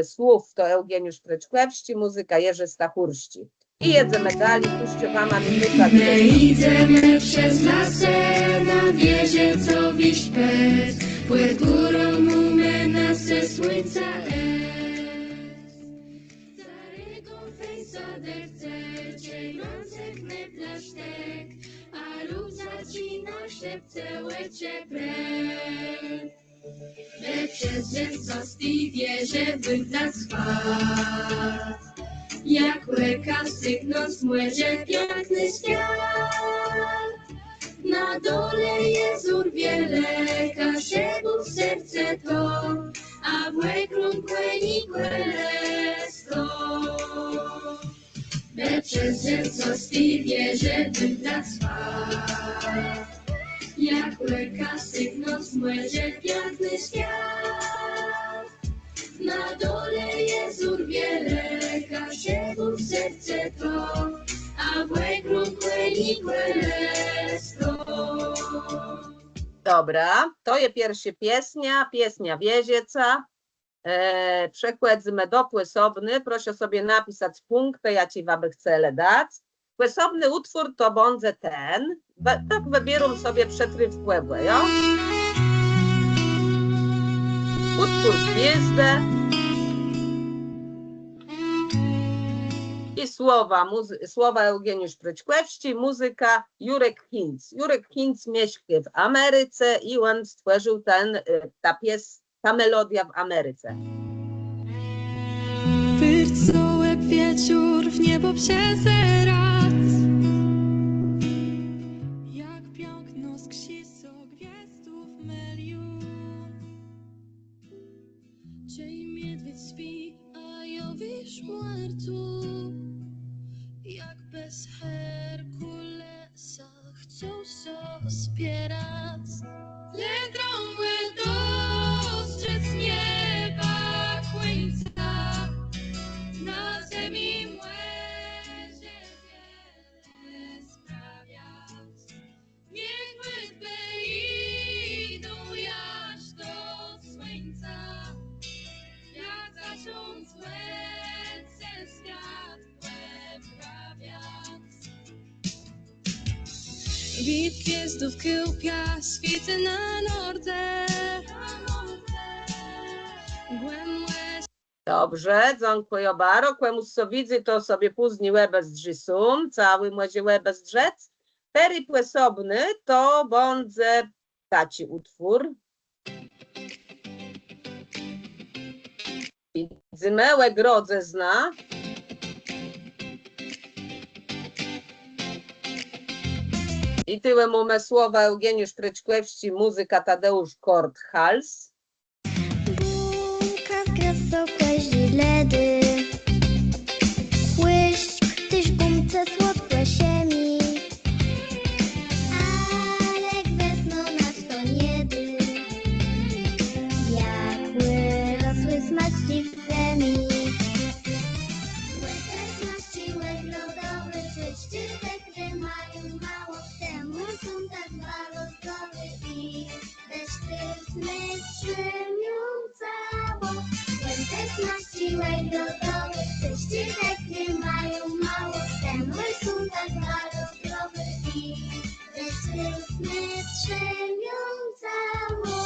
Słów to Eugeniusz Preczkłewski, muzyka Jerzy Stachurski. I jedzemy dalej, puszczywama minuta. My idziemy przez lasę na Wieżecowi szpec, płet górą mumę nas ze słońca za rygą fejsodę chce, ciemące knepla sztek, a lub zacina szepce łecie prek. My przez rzeczosti wieże wygląd spad, jak łeka sygnąc młeże piękny świat. Na dole jezur wiele, kaszegów serce to, a w łekrun kłeni kłelesto. My przez rzeczosti wieże wygląd spad, jak łeka sygnąc młeże piękny świat. Na dole jezur wiele, kaszegów serce to, a w łekrun kłeni kłelesto. Dobra, to jest pierwsza pieśnia Wieżeca. Przekładzimy do płysobny. Proszę sobie napisać punkty, ja ci wam chcę dać. Płysobny utwór to będzie ten. Tak wybieram sobie przetrywkłego, jo? Utwór Gwiezdę i słowa Eugeniusz Pryćkłewski, muzyka Jurek Hinz. Jurek Hinz mieszka w Ameryce i on stworzył ta melodia w Ameryce. Wyrcołek wieczór w niebo przezerat, jak piękno skrzyso gwiazdów milion. Ciej miedwiedź śpi, a ja wiesz martu, jak bez Herkulesa chciał się spierać. Ledrągłe dostrzec nieba końca, na ziemi młezie wiele sprawiać. Niech bydle idą aż do słońca, jak zacząć lecę światłem prawiać. Wid gwiazdów kiełpia świecę na nordze, Dobrze, dziękuję bardzo. Kłemus co widzę, to sobie później łebez drzysum, cały może łebez drzec. Tery płesobny to bądze taci utwór. Zymęłe grodze zna. I tyłem umysłowa Eugeniusz Pryćkłewski, muzyka Tadeusz Korthals. Gumka krasokłe żiledy, chłyszk, tyś gumce słodkie siemi, ale wezmą nas to niedy, jak rosły smaczki w chemii. Łezek smaczki, łez lodowy, czyste, gdy mają mało temu, są tak bardzo zdrowe i bezsztywny trzymią cało. Łezek smaczki, łez lodowy, czyste, gdy mają mało temu, są tak bardzo zdrowe i bezsztywny trzymią cało.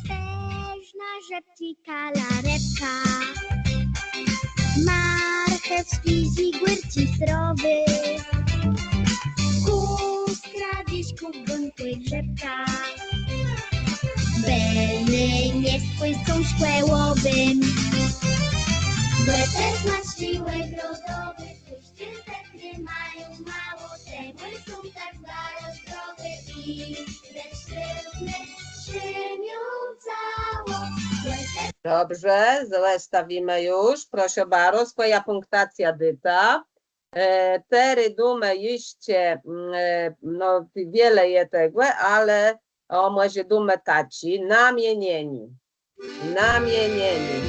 Beżna rzepki, kalarepka, marchew, spizi, głyrci, srowy, kus, kradziszków, bąkły, grzebka, belny, nie spłycą szkłełowym. Łezek smaczliwe, grodowe, puszczyste, gdy mają mało temu, są tak bardzo zdrowe i bezsztywne trzymią cało. Łezek Dobrze, zestawimy już. Proszę bardzo, swoja punktacja dyta. Tery dume iście, no wiele je tego, ale o może dume taci, namienieni. Namienieni.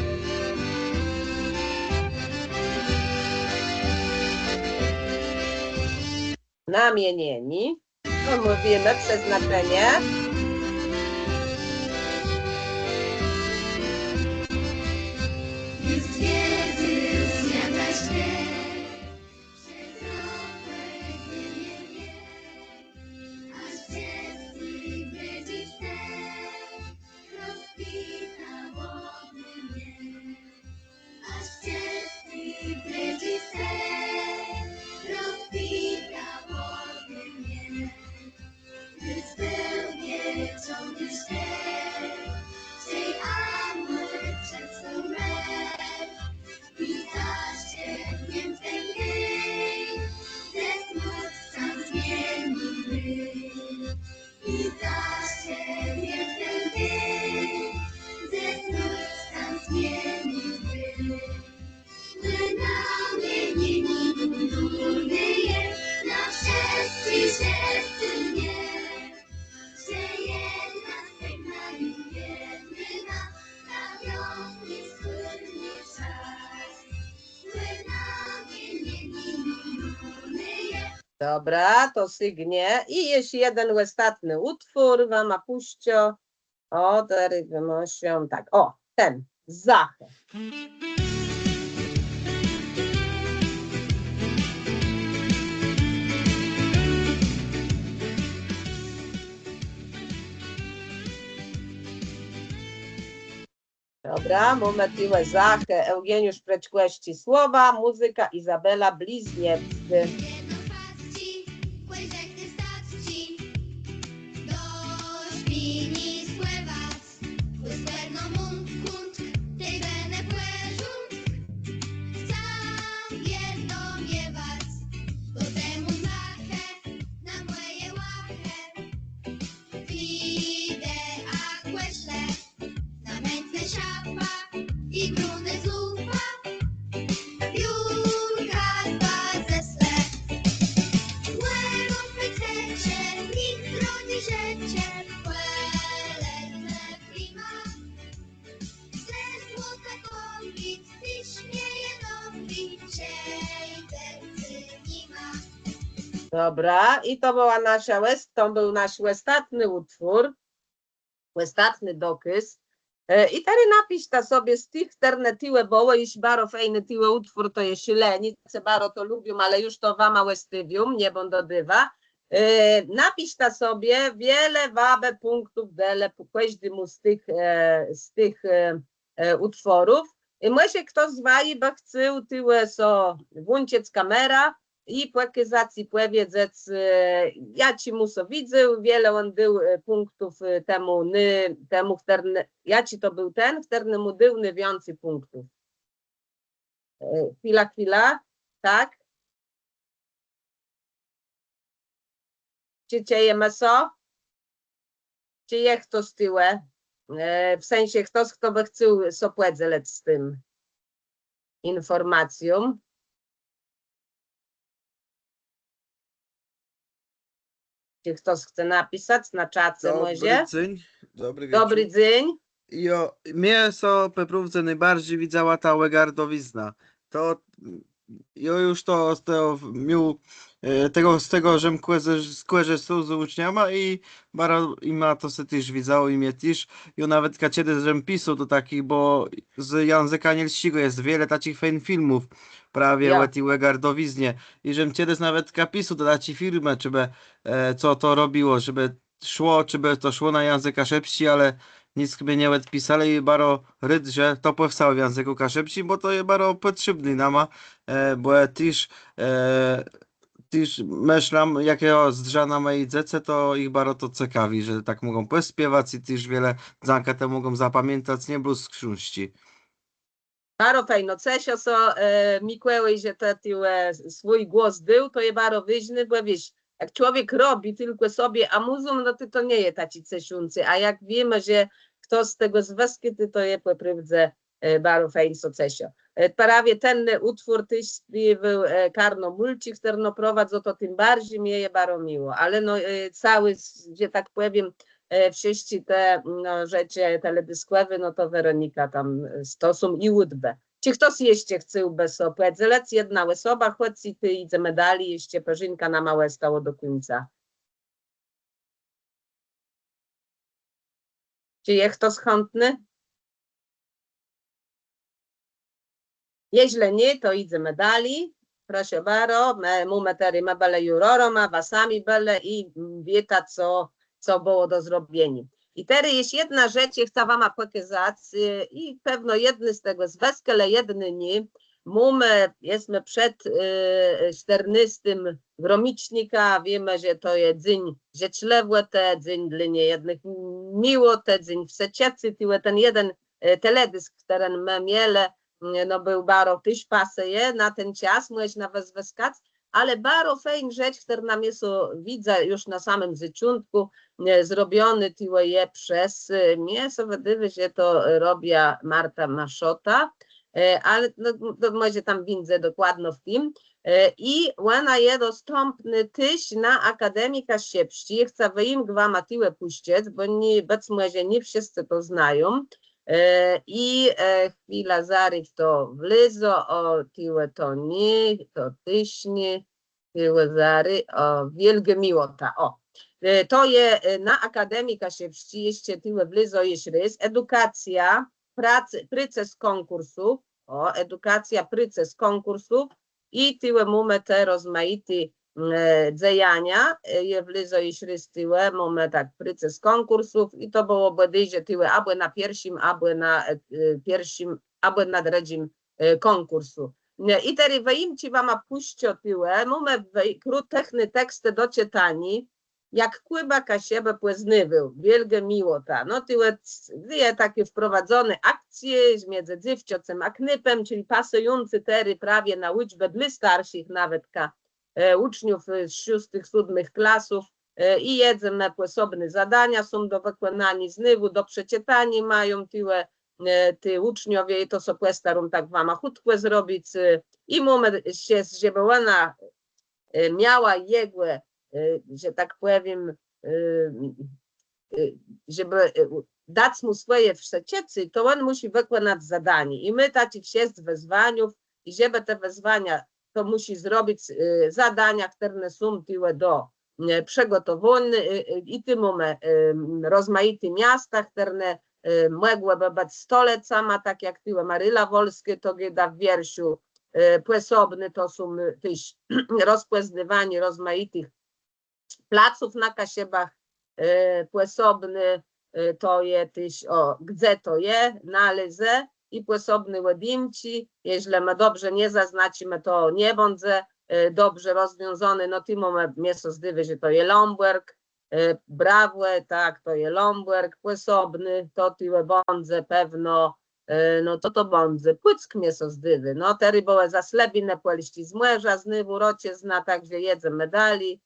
Namienieni. To mówimy przeznaczenie. jest wiedzy, zjadać nie, przezrocze, gdy nie wie, aż dziecki będzie chce, rozpita wody mnie, aż dziecki będzie chce, rozpita wody mnie, gdy spełnię ciągle śpiew, tej armory przed sobą i zaszczepniem ten gry, ze smut sam zmieni gry. I zaszczepniem ten gry, ze smut sam zmieni gry. My namienieni dumny jest, na wszyscy mnie, że jedna stegna i jedyna, na wiosny słynny czas. My namienieni dumny jest. Dobra, to sygnie. I jeszcze jeden ostatni utwór wam opuścio. O, tery wymuszą, tak, o, ten, Zachę. Dobra, moment tyłe Zachę, Eugeniusz Preczkłeści słowa, muzyka Izabela Bliźniewscy. I brune zupa, Julka dwa zesle. Łego pekecie, nitro dziesięcie, płelerne prima. Ze złote konwit, ty śmieje nowi, nie ma. Dobra, i to była nasza to był nasz ostatni utwór, ostatni dokys. I teraz napisz ta sobie z tych terne było, jeśli bardzo fajny tyłe utwór, to jest szyleni, co bardzo to lubią, ale już to wama łestywium, nie będą dywa. Napisz ta sobie wiele wabę punktów dele każdemu z tych utworów. I może kto z waj, bo chce tyłe so włączyć kamera i pokazacji powiedzieć, ja ci muszę widzę, wiele on był punktów temu ja ci to był ten, wternemu dyłny więcej punktów. Chwila, tak? Czy ciejemy so? Czy je kto z tyłe? W sensie kto by chciał so powiedzieć z tym informacją? Czy ktoś chce napisać na czacie może? Dobry dzień. Jo, mnie so peprówce najbardziej widziała ta łegardowizna. To jo już to z tego, że skłeże są z uczniama i baro ima to se też widzało i mnie też. Jo nawet kiedy żem pisał do takich, bo z języka nielskiego jest wiele takich fajnych filmów prawie Ja. o tej łegardowiznie. I żem kiedyś nawet pisał do takiej firmy, co to robiło, żeby to szło na język kaszepsi, ale nic mnie nie odpisali i baro ryd, że to powstało w języku kaszepsi, bo to jest baro potrzebny nama, bo ja też myślam, jakiego zdrzana mojej dzece, to ich baro to ciekawi, że tak mogą pośpiewać i też wiele dzanka te mogą zapamiętać, nie było z książki. Baro fajno, cesio so Mikołaj, że to swój głos był, to je baro wyźny, bo wiesz, jak człowiek robi tylko sobie amuzum, no to nie jest taci cesiuncy, a jak wiemy, że kto z tego związki, to je po prawdzie baro fajno so cesio. Prawie ten utwór tyś śpiewał Karno Mulcik, który prowadzą, to tym bardziej mnie je baro miło, ale no cały, że tak powiem, wszyscy te rzeczy teledyskowe, no to Weronika tam stosum i udbę. Czy ktoś jeszcze chce bez opowiedzelec? Jedna osoba, choć ty idzie medali, jeszcze Perzynka na małe stało do końca. Czy jest ktoś chętny? Jeśli nie, to idzie medali. Proszę bardzo, mu meteri ma bele juroro, ma wasami bele i wieta, co było do zrobienia. I teraz jest jedna rzecz, chcę wam pokazać i pewno jedny z tego związku, ale jedny nie. Jesteśmy przed 14 gromicznika, wiemy, że to jest dzień życzliwy, to dzień dla niejednych miło, to dzień w seciecy, ten jeden teledysk, który my mieli, no był bardzo też paseje na ten czas, możesz nawet zwyskać, ale bardzo fajna rzecz, która nam jest, widzę już na samym zaczątku, zrobiony je przez mnie, so wydaje, że to robi Marta Maszota, ale no, może tam widzę dokładnie w tym. I ona jest dostępny też na Akademii Kasiepści. Chcę im wam tyłe puścić, bo może nie wszyscy to znają. I chwila zaryć to wlizo, o tyłe to nie, to też nie, tyłe zary, o wielkie miłota, o. To jest na Akademii Kasiepści, jeszcze tyłe wlizo jest rys, edukacja, proces konkursów, edukacja, proces konkursów i tyłe mamy te rozmaite dzejania, je wlizo i śrystyłe, mamy tak pryce z konkursów i to było będziecie tyłe albo na pierwszym, albo na drugim konkursu. I teraz wyjmcie wam puścio tyłe, mamy krótkie teksty do czytani, jak kłyba kasiebę płeznywył, wielge miłota. No tyłe dwie takie wprowadzone akcje między dziewczocem a knypem, czyli pasujący tery prawie na liczbę dla starszych nawet uczniów z 6., 7. klasów i jedzą osobne zadania, są do wykonania znowu, do przeczytania mają tyłe ty uczniowie i to są starum tak wam chutkę zrobić i mamy się, żeby ona miała jego, że tak powiem, żeby dać mu swoje przeciecy, to on musi wykonać zadanie i my takich 6 wezwaniów i żeby te wezwania to musi zrobić zadania, które są tyłe do przygotowania i tym mamy rozmaite miasta, które mogłyby być stolecama, tak jak tyłe Maryla Wolskie, to gada w wierszu płesobny, to są też rozpłeznywanie rozmaitych placów na Kasiebach, płesobny to je też, gdzie to je, nalezy i płesobny łedimci, jeśli my dobrze nie zaznaczymy, to nie będzie dobrze rozwiązany, no ty mamy mięso zdywy, że to je Lomberg, Brawłe, tak, to je Lomberg, płesobny, to tyle bądze pewno, no to bądze, płyck mięso zdywy, no te rybowe zaslebine płeliści z młeża, znywu, rocie zna, także jedzę medali,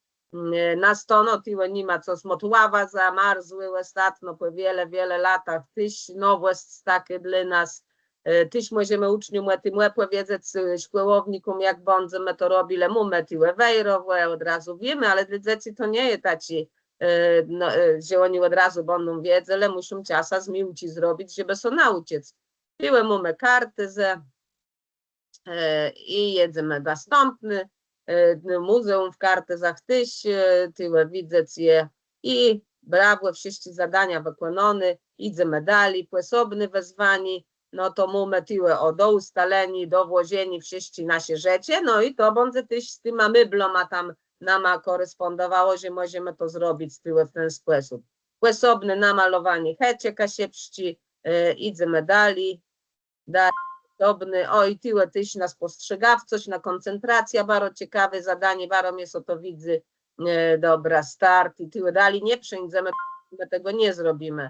na stono tyle nie ma co smotława zamarzły ostatnio po wiele latach, tyś nowość takie dla nas, tyś możemy uczniom tym powiedzieć szkołownikom jak bądze my to robili, mamy tyle wejrowe, od razu wiemy, ale dla dzieci to nie jest taci, no, że oni od razu będą wiedzieć, ale muszą czasa zmiłci zrobić, żeby są nauczyć. Tyle mamy karty i jedzemy dostępny, muzeum w kartezach tyś, tyle widzę je i brawo, wszystkie zadania wykonane, idzie medali, płesobny wezwani, no to mamy tyle do ustaleni, do włożeni wszystkie nasze rzeczy, no i to będzie też z tym myblom, a tam nama korespondowało, że możemy to zrobić tyle w ten sposób. Płesobne namalowanie hecie kasiepści, idzie medali, dobny, oj, tyle tyś na spostrzegawczość, na koncentracja, bardzo ciekawe zadanie, bardzo jest o to widzę, dobra, start i tyle dali, nie przejdziemy, my tego nie zrobimy.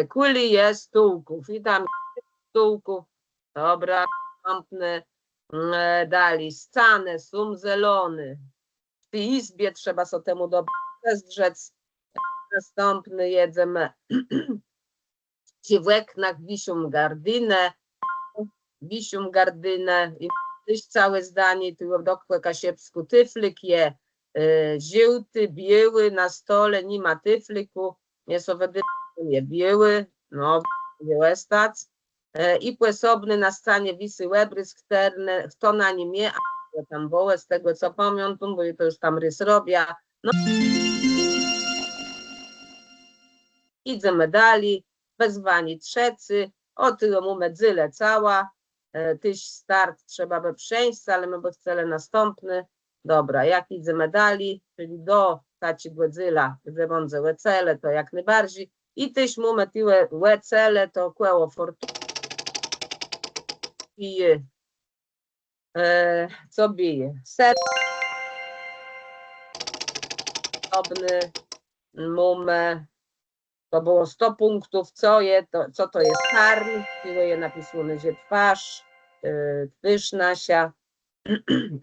Kuli jest stółków i tam stółków, dobra, następne, dali scanę, sum zelony, w tej izbie trzeba so temu dobrze zdrzec, następny jedzemy, ci w oknach wisią gardynę i też całe zdanie, tu dokłe kasiepsku tyflik je żółty, biały, na stole nie ma tyfliku, jest owedycznie biały, no, białe stać i płesobny na scenie wisy łebrysk, kto na nim je, a tam wołę z tego co pamiętam, bo to już tam rys robię, no. Idzie medali, wezwani trzeci, o tyle mu medzyle cała, tyś start trzeba by przejść, ale my by chceli następny. Dobra, jak idzie medali, czyli do taci gładzyla, gdzie będzie łecele, to jak najbardziej. I tyś mu metiłe łecele, to kłeło fortuny. Bije. Co bije? Set. Mamy. To było 100 punktów, co to jest karn, tyle je napisane, że twarz, pysznasia,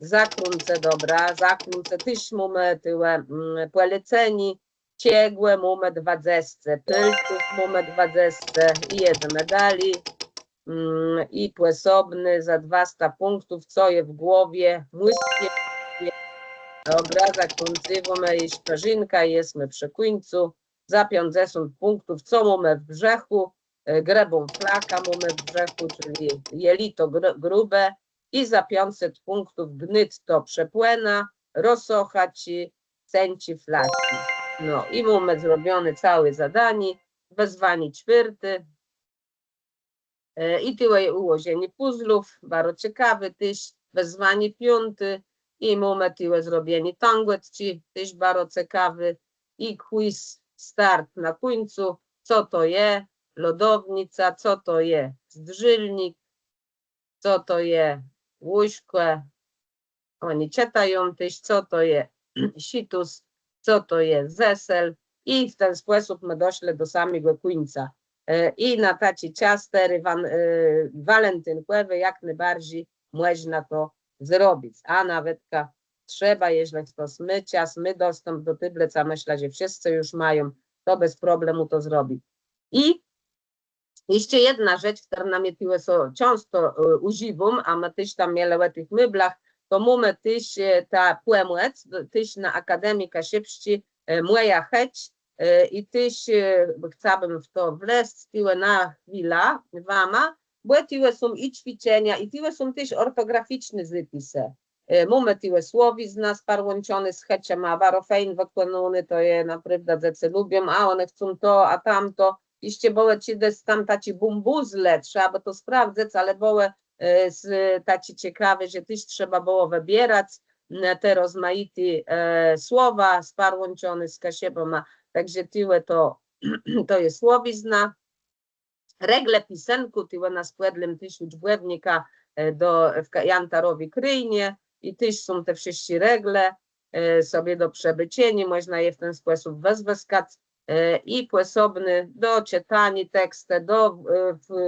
zakrunce, dobra, zakrunce, tyś mamy tyle poleceni, ciegłe mamy 20, pylców mamy 20 i jeden medali i płesobny za 200 punktów, co je w głowie, młyskie, dobra, zakruncywamy, jest parzynka, jesteśmy przy końcu. Za 50 punktów, co mamy w brzechu, grebą flaka mamy w brzechu, czyli jelito grube i za 500 punktów gnyt to przepłena, rosocha ci, cęci flaki. No i mamy zrobione całe zadanie, wezwanie czwarty i tyle ułożenie puzzlów, bardzo ciekawy tyś, wezwanie piąty i mamy tyle zrobieni tanguet, ci też bardzo ciekawy i quiz start na końcu, co to jest lodownica, co to jest zdrzylnik, co to jest łyżkę, oni czytają też, co to jest situs, co to jest zesel i w ten sposób my doszli do samego końca. I na taci ciastery walentynkowe jak najbardziej można to zrobić, a nawet trzeba, jeżeli ktoś my dostęp do tybleca, myślę, że wszyscy już mają, to bez problemu to zrobić. I jeszcze jedna rzecz, która nam często używam, a my też tam mieli w tych meblach, to mamy też ta płemłec, też na Akademii Kasiepści moja chęć i też chciałabym w to wleść na chwilę wama, bo tyle są i ćwiczenia, i tyle są też ortograficzne zapisy. Mamy tyle słowizna sparłączone z chęcią, a warofejn wykonany, to je naprawdę zecy lubią, a one chcą to, a tamto. Iście były ci tam taci bumbuzle, trzeba by to sprawdzać, ale były taci ciekawe, że też trzeba było wybierać te rozmaite słowa sparłączone z kasiebą, także tyle to jest słowizna. Regle pisenku, tyle na spłedlym tysiąc błewnika w Jantarowi Kryjnie i też są te wszystkie regle sobie do przebycieni, można je w ten sposób wezwać i sposobny do czytania tekstu, do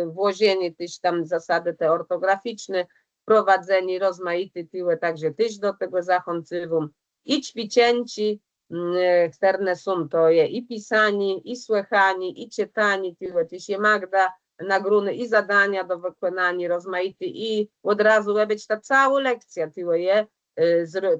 włożenia też tam zasady te ortograficzne, prowadzenie rozmaite tyle, także też do tego zachęcam i ćwiczęci, które są to je i pisanie, i słuchanie, i czytanie, tyle też je Magda nagrody i zadania do wykonania rozmaite i od razu być ta cała lekcja, tyle je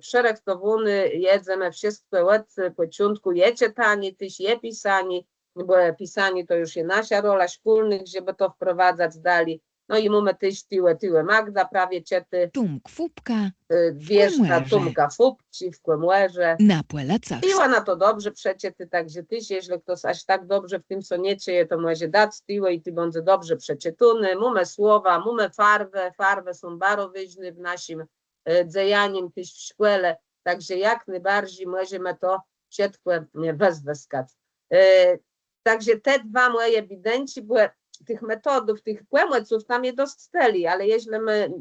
przerektowany, jedzemy wszystko od początku, je czytanie, też je pisanie, bo pisanie to już jest nasza rola szkolnych, żeby to wprowadzać dalej. No i mamy też tyle Magda, prawie czyty. Tumk fupka, Wieżna Tumka Fupci w Kłemlerze. na płelacach. Piła na to dobrze przeczyty, także tyś, jeżeli ktoś aż tak dobrze w tym co nie czyje, to może dać tyłę i ty będzie dobrze przeczytany. Mamy słowa, mamy farby są bardzo ważne w naszym działaniu też w szkole, także jak najbardziej możemy to wszystko wezwać. Także te dwa moje ewidencji były tych metodów, tych płemeców tam je dostali, ale jeśli my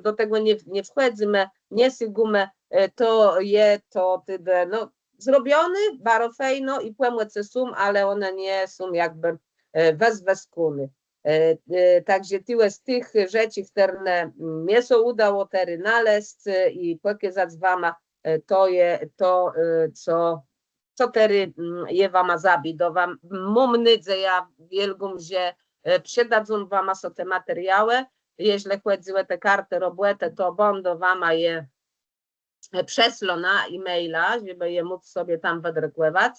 do tego nie wchodzimy, nie sygujemy, to je to tyle, no, zrobione, bardzo fajno i płemece są, ale one nie są jakby wezweskune. Także tyle z tych rzeczy, które mnie się udało teraz znaleźć i pokazać wam, to je to, co teraz je wam zabi, do wam mam nadzieję wielką, że przydadzą wam te materiały. Jeśli chodzi o te karty robotę, to będę wam je przesłał na e-maila, żeby je móc sobie tam wydrukować.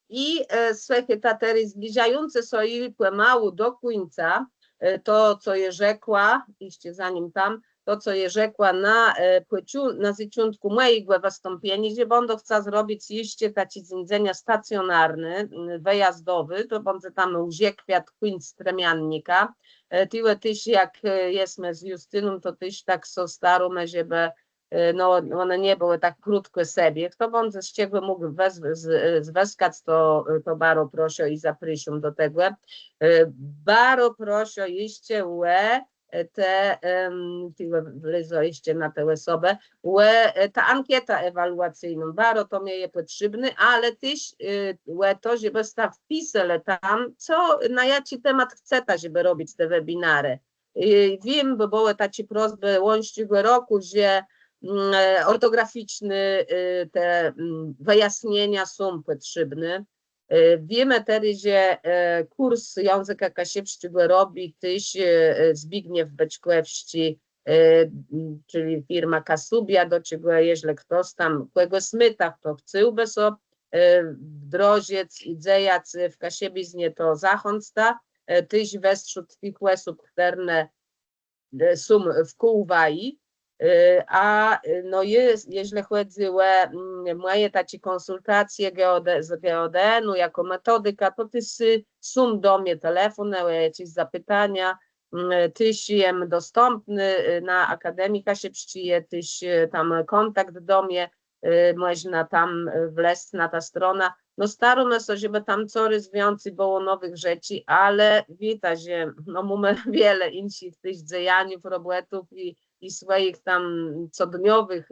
I słuchajcie, teraz zbliżające się pomału do końca, to co je rzekła, iście zanim tam, to co je rzekła na zaczątku mojego wystąpienia, że będę chciała zrobić jeszcze takie zwiedzenia stacjonarne, wyjazdowy, to będzie tam łzie kwiat koń stremiannika. Tyle też jak jesteśmy z Justyną, to też tak so staramy, żeby no, one nie były tak krótko sobie. Kto będzie z ciebie mógł zweskać, to bardzo proszę i zapraszam do tego. Bardzo proszę jeszcze te wleźliście na tę osobę, ta ankieta ewaluacyjna, bardzo to mnie jest potrzebne, ale też to, żeby wpisali tam, co na jaki temat chcecie, żeby robić te webinary. Wiem, bo były takie prośby łącznego roku, że ortograficzne te wyjaśnienia są potrzebne. Wiemy teraz, że kurs języka kasiepskiego robi też Zbigniew Beczkłewski, czyli firma Kasubia, do czego jeżeli ktoś tam kogo smyta, kto chciałby sobie wdrożyć i działać w Kasiebiznie, to zachęca. Też wśród tych osób, które są w Kułwai. A no jest, jeśli chodzi o moje takie konsultacje z GODN-u jako metodyka, to też są do mnie telefony, jakieś zapytania, tyś jem dostępny na Akademii Kasiepszczyje, tyś tam kontakt do mnie, można tam wleźć na ta strona. No staramy się, żeby tam coraz więcej było nowych rzeczy, ale widać, że no mamy wiele innych tych działaniów, robotów i swoich tam codniowych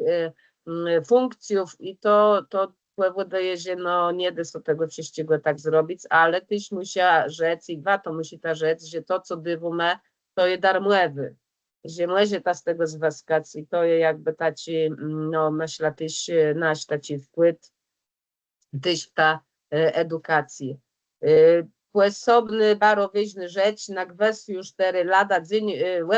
funkcjów i to powoduje, że no nie da się tego wszystkiego tak zrobić, ale tyś musiała rzec i to musi ta rzec, że to co dywume, to jest darmowe, że może ta z tego zwaskać i to jest jakby taci, no myślę, tyś nasz taci wpływ, tyś ta edukacji. Osobny, bardzo ważny rzecz, na kwestię już 4 lata dzień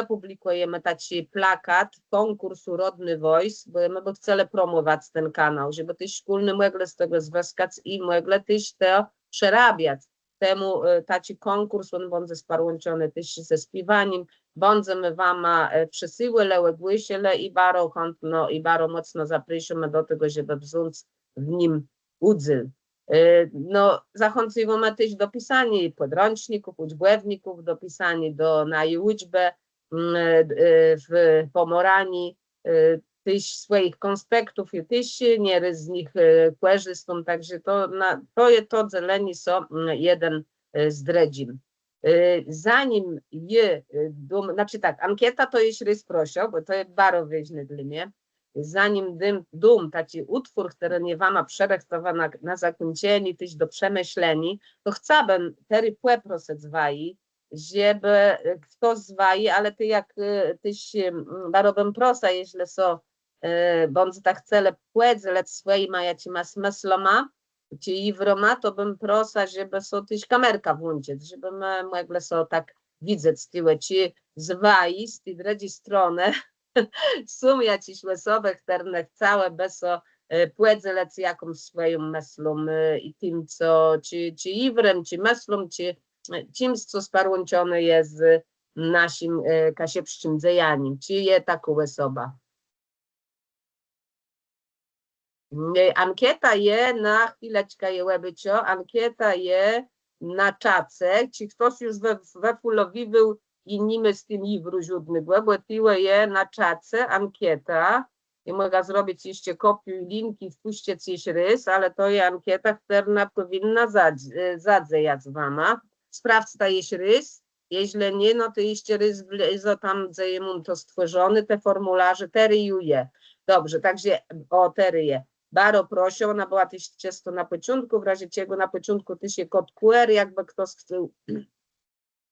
publikujemy taki plakat konkursu Rodny Voice, bo chcemy promować ten kanał, żeby tyś szkolny mogli z tego zwaskać i mogli tyś to przerabiać. Temu taki konkurs, on będzie sparłączony tyś ze śpiewaniem, będziemy wam przesyłali głosiele i bardzo chętno i bardzo mocno zapraszamy do tego, żeby wziąć w nim udział. No, zachęcamy też do pisania podręczników, uczbowników, do pisania na uczbę w Pomoranii, też swoich konspektów i też nieraz z nich korzystam, także to jest to dzielenie się jeden z drugim. Zanim znaczy tak, ankieta to jest rys prosił, bo to jest bardzo ważne dla mnie. Zanim taki utwór, który nie wam przerektowa na zakończenie, tyś do przemyśleni, to chciałbym tery prosec zwai, żeby kto zwai, ale ty jak tyś bardzo prosa, jeśli so bądź tak cele płedzele swojej maja ci ma smysloma, ci iwroma, to bym prosa, żeby so tyś kamerka włączyć, żeby my mogli so tak widzieć tyle ci zwai z tej drugiej strony. Są jakiś osoby, które całe bez płedzele z jakąś swoją myślą i tym, co czy iwrem, czy myślą, czy czymś, co sparłączone jest z naszym kasiepszczym działaniem. Czy jest taka osoba? Ankieta jest na chwileczkę, ankieta jest na czacie, czy ktoś już we fulowibył i nimi z tym iwru źródnego, bo tyle jest na czacie ankieta i mogę zrobić jeszcze kopiuj linki, wpuścić jeszcze rys, ale to jest ankieta, która powinna zadzejać wama. Sprawdź jeszcze rys, jeśli nie, no to jeszcze rys tam zajmą to stworzony, te formularze, teryjuje. Dobrze, także o teryje. Bardzo proszę, ona była też często na początku, w razie czego na początku też jest kod QR, jakby ktoś chciał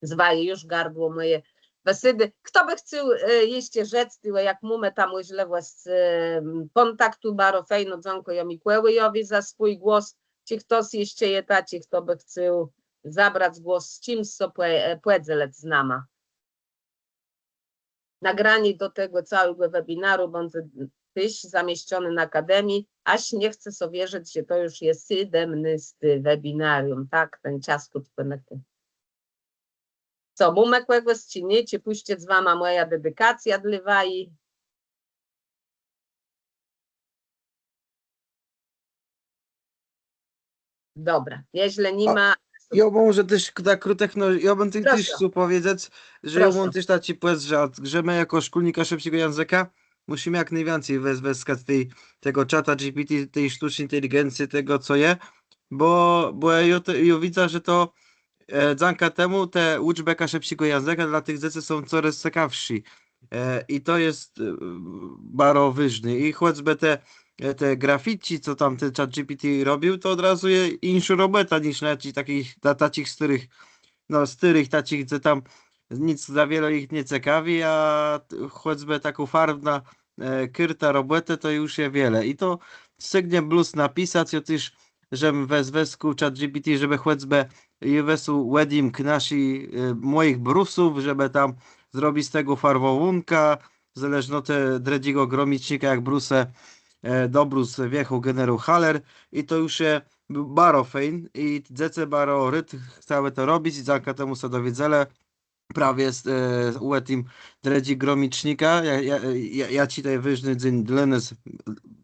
zwali już gardło moje wesydy. Kto by chciał jeszcze rzec, tyle jak mamy tam źle z kontaktu, bardzo fajno dzonko Mikołajowi za swój głos, czy ktoś jeszcze je taci, kto by chciał zabrać głos z czymś, co płedzelec z nama. Nagranie do tego całego webinaru będzie też zamieszczony na Akademii, aż nie chcę sobie wierzyć, że to już jest 17 webinarium, tak, ten czas krótki. Co, mamy kogoś czy nie, czy puścić z wama moja dedykacja dla waj? Dobra, jeśli nie ma... Ja może też tak krótko, ja bym też chciał powiedzieć, że ja mam też taki pomysł, że my jako szkolnika szybkiego języka musimy jak najwięcej weskać tego czata GPT, tej sztucznej inteligencji, tego co je, bo ja widzę, że to dzięki temu te uczby szybkiego języka dla tych dzieci są coraz ciekawsze i to jest bardzo ważne i choćby te graffiti, co tam ten chat GPT robił, to od razu jest inna robota niż na takich styrych, takich, gdzie tam nic za wiele ich nie ciekawi, a choćby taką farbna kyrta robotę, to już jest wiele. I to sygnie blues napisać, ja też, żebym wesku chat GPT, żeby choćby wesł wedding moich brusów, żeby tam zrobić z tego farbowunka, zależno od dredziego gromicznika, jak brusę dobrus wjechał generał Haller i to już jest bardzo fajne i dzieci bardzo ryt chciały to robić i dzięki temu sobie dowiedzele prawie u tym dredzi gromicznika ja ci tutaj wyżny dzień dlenes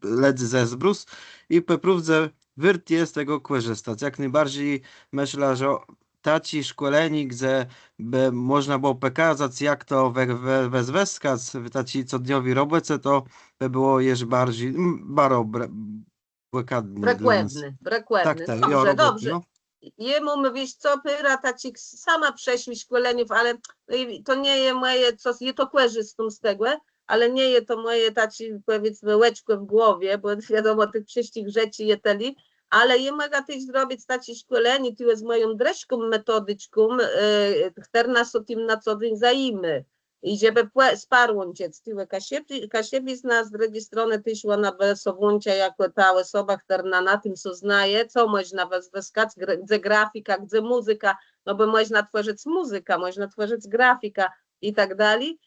ledzy ze zbrus i po próbce wyrt jest tego korzystać. Jak najbardziej myślę, że taci szkoleni, gdzie by można było pokazać, jak to we związkach, taci codniowi roboce, to by było jeszcze bardziej, błękitnie dla nas. Tak, Brekłedny. tak, Dobrze, robot, dobrze. no. Jemu mówisz, co pyra, tacik sama przeszli szkoleniów, ale to nie je moje, co je to kłeży z tym stegłe, ale nie je to moje taci, powiedzmy, łeczko w głowie, bo wiadomo, tych wszystkich rzeczy jeteli, ale je mogę też zrobić taci szkoleni, ty z moją dreszką metodyczką, która są tym na co dzień zajmy. I żeby sparłąciec tyłe kasiebi z nas z drugiej strony tyszła na besowłącia jako ta osoba, która na tym co znaje, co można weskać, gdzie grafika, gdzie muzyka, no bo można tworzyć muzyka, można tworzyć grafika i tak dalej,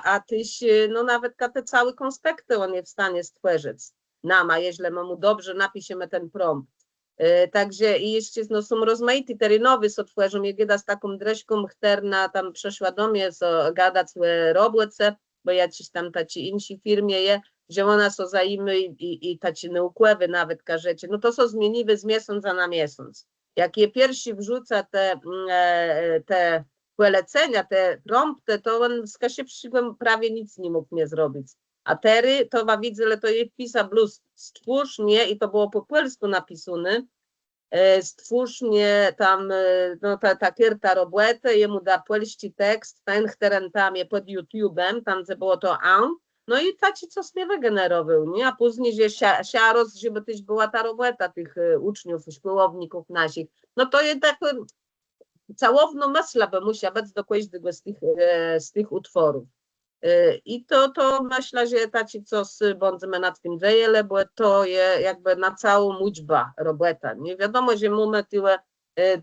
a tyś, no nawet te całe konspekty on jest w stanie stworzyć nama, jeśli mu dobrze napiszemy ten prompt. Także i jeszcze no, są rozmaite terenowy, co tworzą, jak z taką dreszką, która tam przeszła do mnie, co gadać w roboce, bo ja ci tam taci insi firmie je, że ona są zajmy i taci naukłewy nawet każecie, no to są zmieniwe z miesiąca na miesiąc. Jak je pierwszy wrzuca te polecenia, te prompty, to on z Kasieprzygłem prawie nic nie mógł mnie zrobić. A tery, to ma widzę, że to je wpisa blues, stwórz mnie, i to było po polsku napisane, stwórz mnie tam, no ta kierta robłete, jemu da polski tekst, ten, który tam je pod YouTube'em, tam gdzie było to no i taci, co mnie wygenerował, nie? A później, że siaros, żeby też była ta robłeta tych uczniów, szkołowników naszych, no to je tak całowno myśla by musiała być do każdego z tych utworów. I to myślę, że taci, co będziemy nad tym dzieje, bo to jest jakby na całą uczbę robota. Nie wiadomo, że mamy tyle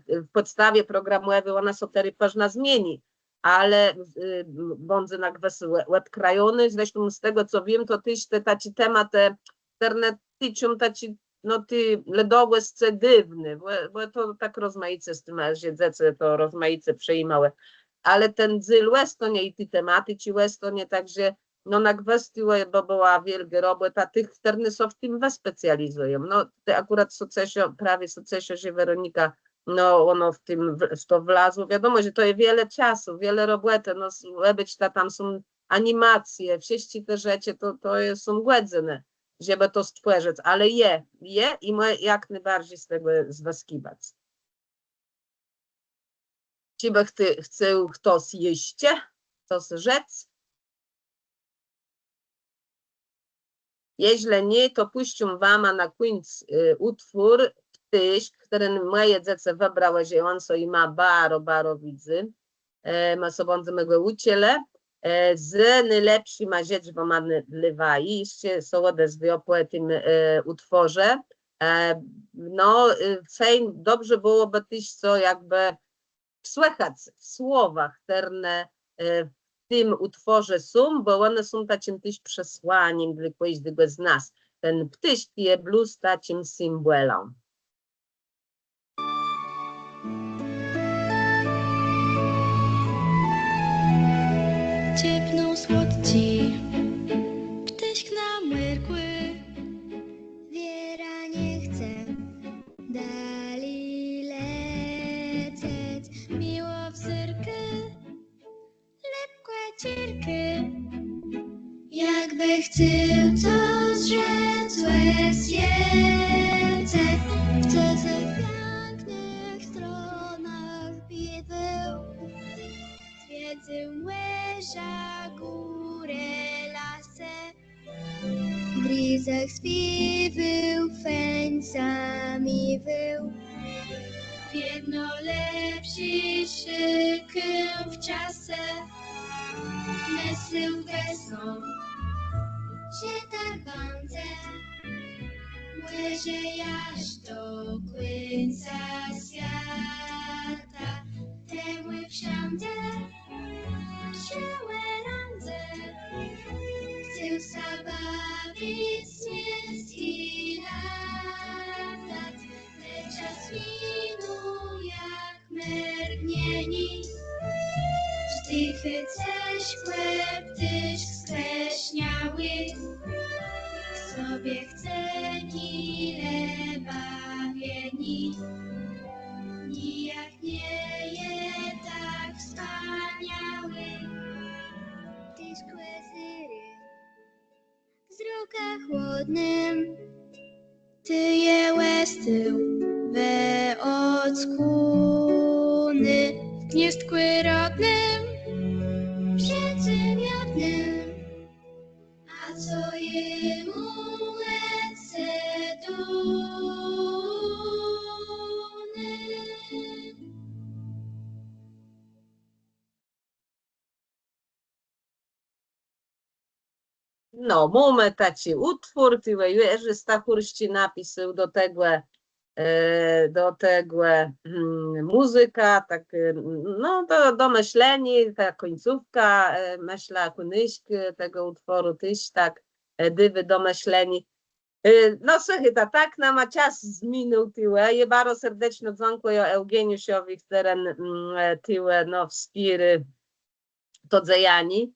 w podstawie programowej, ona są teraz można zmieni, ale będzie na web krajony, zresztą z tego co wiem, to też te taci tematy, które tyczą taci, no ty ledowesce dywny, bo to tak rozmaice z tym, że dzieci to rozmaice przejmowały. Ale ten dzyl Westonie i te tematy ci Westonie, także no na kwestii, bo była wielka robota, tych, które są w tym specjalizują. No te akurat prawie socesio, że Weronika, no ono w to wlazło. Wiadomo, że to jest wiele czasu, wiele roboty, no być tam są animacje, wszystkie te rzeczy, to są głędzone, żeby to stworzyć, ale i my jak najbardziej z tego zwaskiwać. Ciebie chce ktoś jeść, coś rzec? Jeśli nie, to puszczę wam na koniec utwór, który moje dzieci wybrały, że on so i ma baro widzy, ma sobie mego uciele, z najlepszyma rzeczą ma lewai, jeszcze są odezwy po tym utworze. No, dobrze byłoby też co jakby słychać w słowach, które w tym utworze są, bo one są takim też przesłaniem dla każdego z nas. Ten ptyś jest blues takim symbolem. Ciepną słodci, ptyśk namyrkły, Wiera nie chce dali lecieć. miło wzyrky, lepkłe cirky. Jakby chciał to zrzec łez jece, W tych pięknych stronach biwał, zwiedził łyża górę lasę. W brizach śpiewał, feńcami wył. Jedno lepszy szykę w czasę, nesył wesną, się tak bądze. Łyże jaż do końca świata, teły wszędzie się randze. Chcę zabawić śmierć i latać, lecz czas minął jak mrugnieni. Gdy chcesz kłeptyś skreśniały, sobie chce ile bawieni, nijak ockuny w gniezdku rodnym, Księdze miodnym, a co jemu łece duny. No, mamy taki utwór, tyle Jerzy Stachurści napisał do tego muzyka, tak, no do myślenia, ta końcówka, myślę, kunyśk tego utworu też tak, dywy do myśleni. No słuchaj, tak nam czas zminął tyle, je bardzo serdecznie dziękuję Eugeniuszowi, który tyle, no, wspiry to dzejani.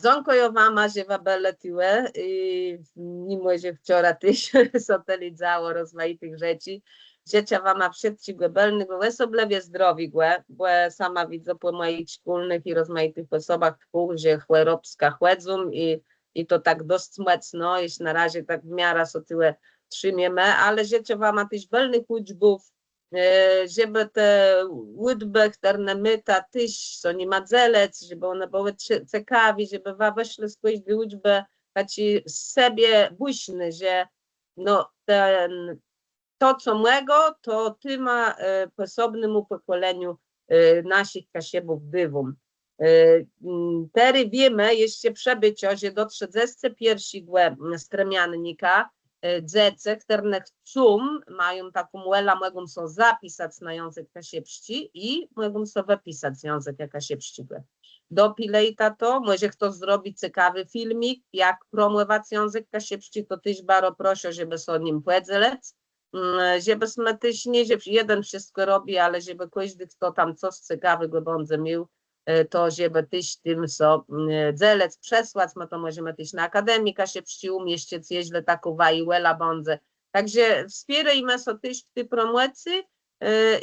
Dziękuję wam, że wabele tyle i mimo, że wczoraj też działo rozmaitych rzeczy. Życzę wam wszystkich głębelnych, wesoblewie zdrowi, bo sama widzę po moich szkolnych i rozmaitych osobach, że chłopska chłedzą i to tak dość mocno, jeśli na razie tak w miarę so tyle trzymiemy, ale życzę wam też wolnych uczbów, żeby te łydby, które myta też są nie madzelec, żeby one były ciekawe, żeby wam weszły z każdej uczby taci sobie buźny, że no to co młego, to ty ma posobnemu pokoleniu naszych kasiebów dywum. Teraz wiemy jeszcze przebycio, że do 31 stremiannika dzieci, które chcą, mają taką uela, mogą sobie zapisać na język kasiepści i mogą sobie wypisać język kasiepści. Dopilejta to, może ktoś zrobi ciekawy filmik, jak promować język kasiepści, to też bardzo proszę, żeby sobie o nim powiedzieć, żebyśmy też nie, że jeden wszystko robi, ale żeby każdy, kto tam coś ciekawego będzie miał, to żeby też tym dzielec przesłać, my to możemy też na Akademii Kasiepści umieścić, jeśli taką wajłela będzie. Także wspierajmy się też w tej promocji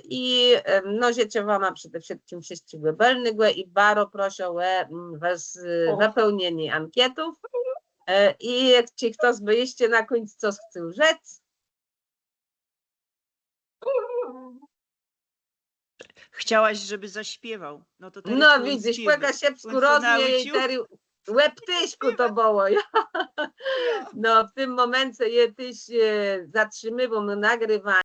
i no życzę wam przede wszystkim wszystkiego głębelnego i bardzo proszę o wypełnienie ankietów i czy ktoś by jeszcze na końcu coś chciał rzec? Chciałaś, żeby zaśpiewał. No to teraz No widzisz, po połączymy. kasiepsku On co rozwie i nauczył? teraz łeptyśku to było. No w tym momencie je też zatrzymywamy nagrywanie.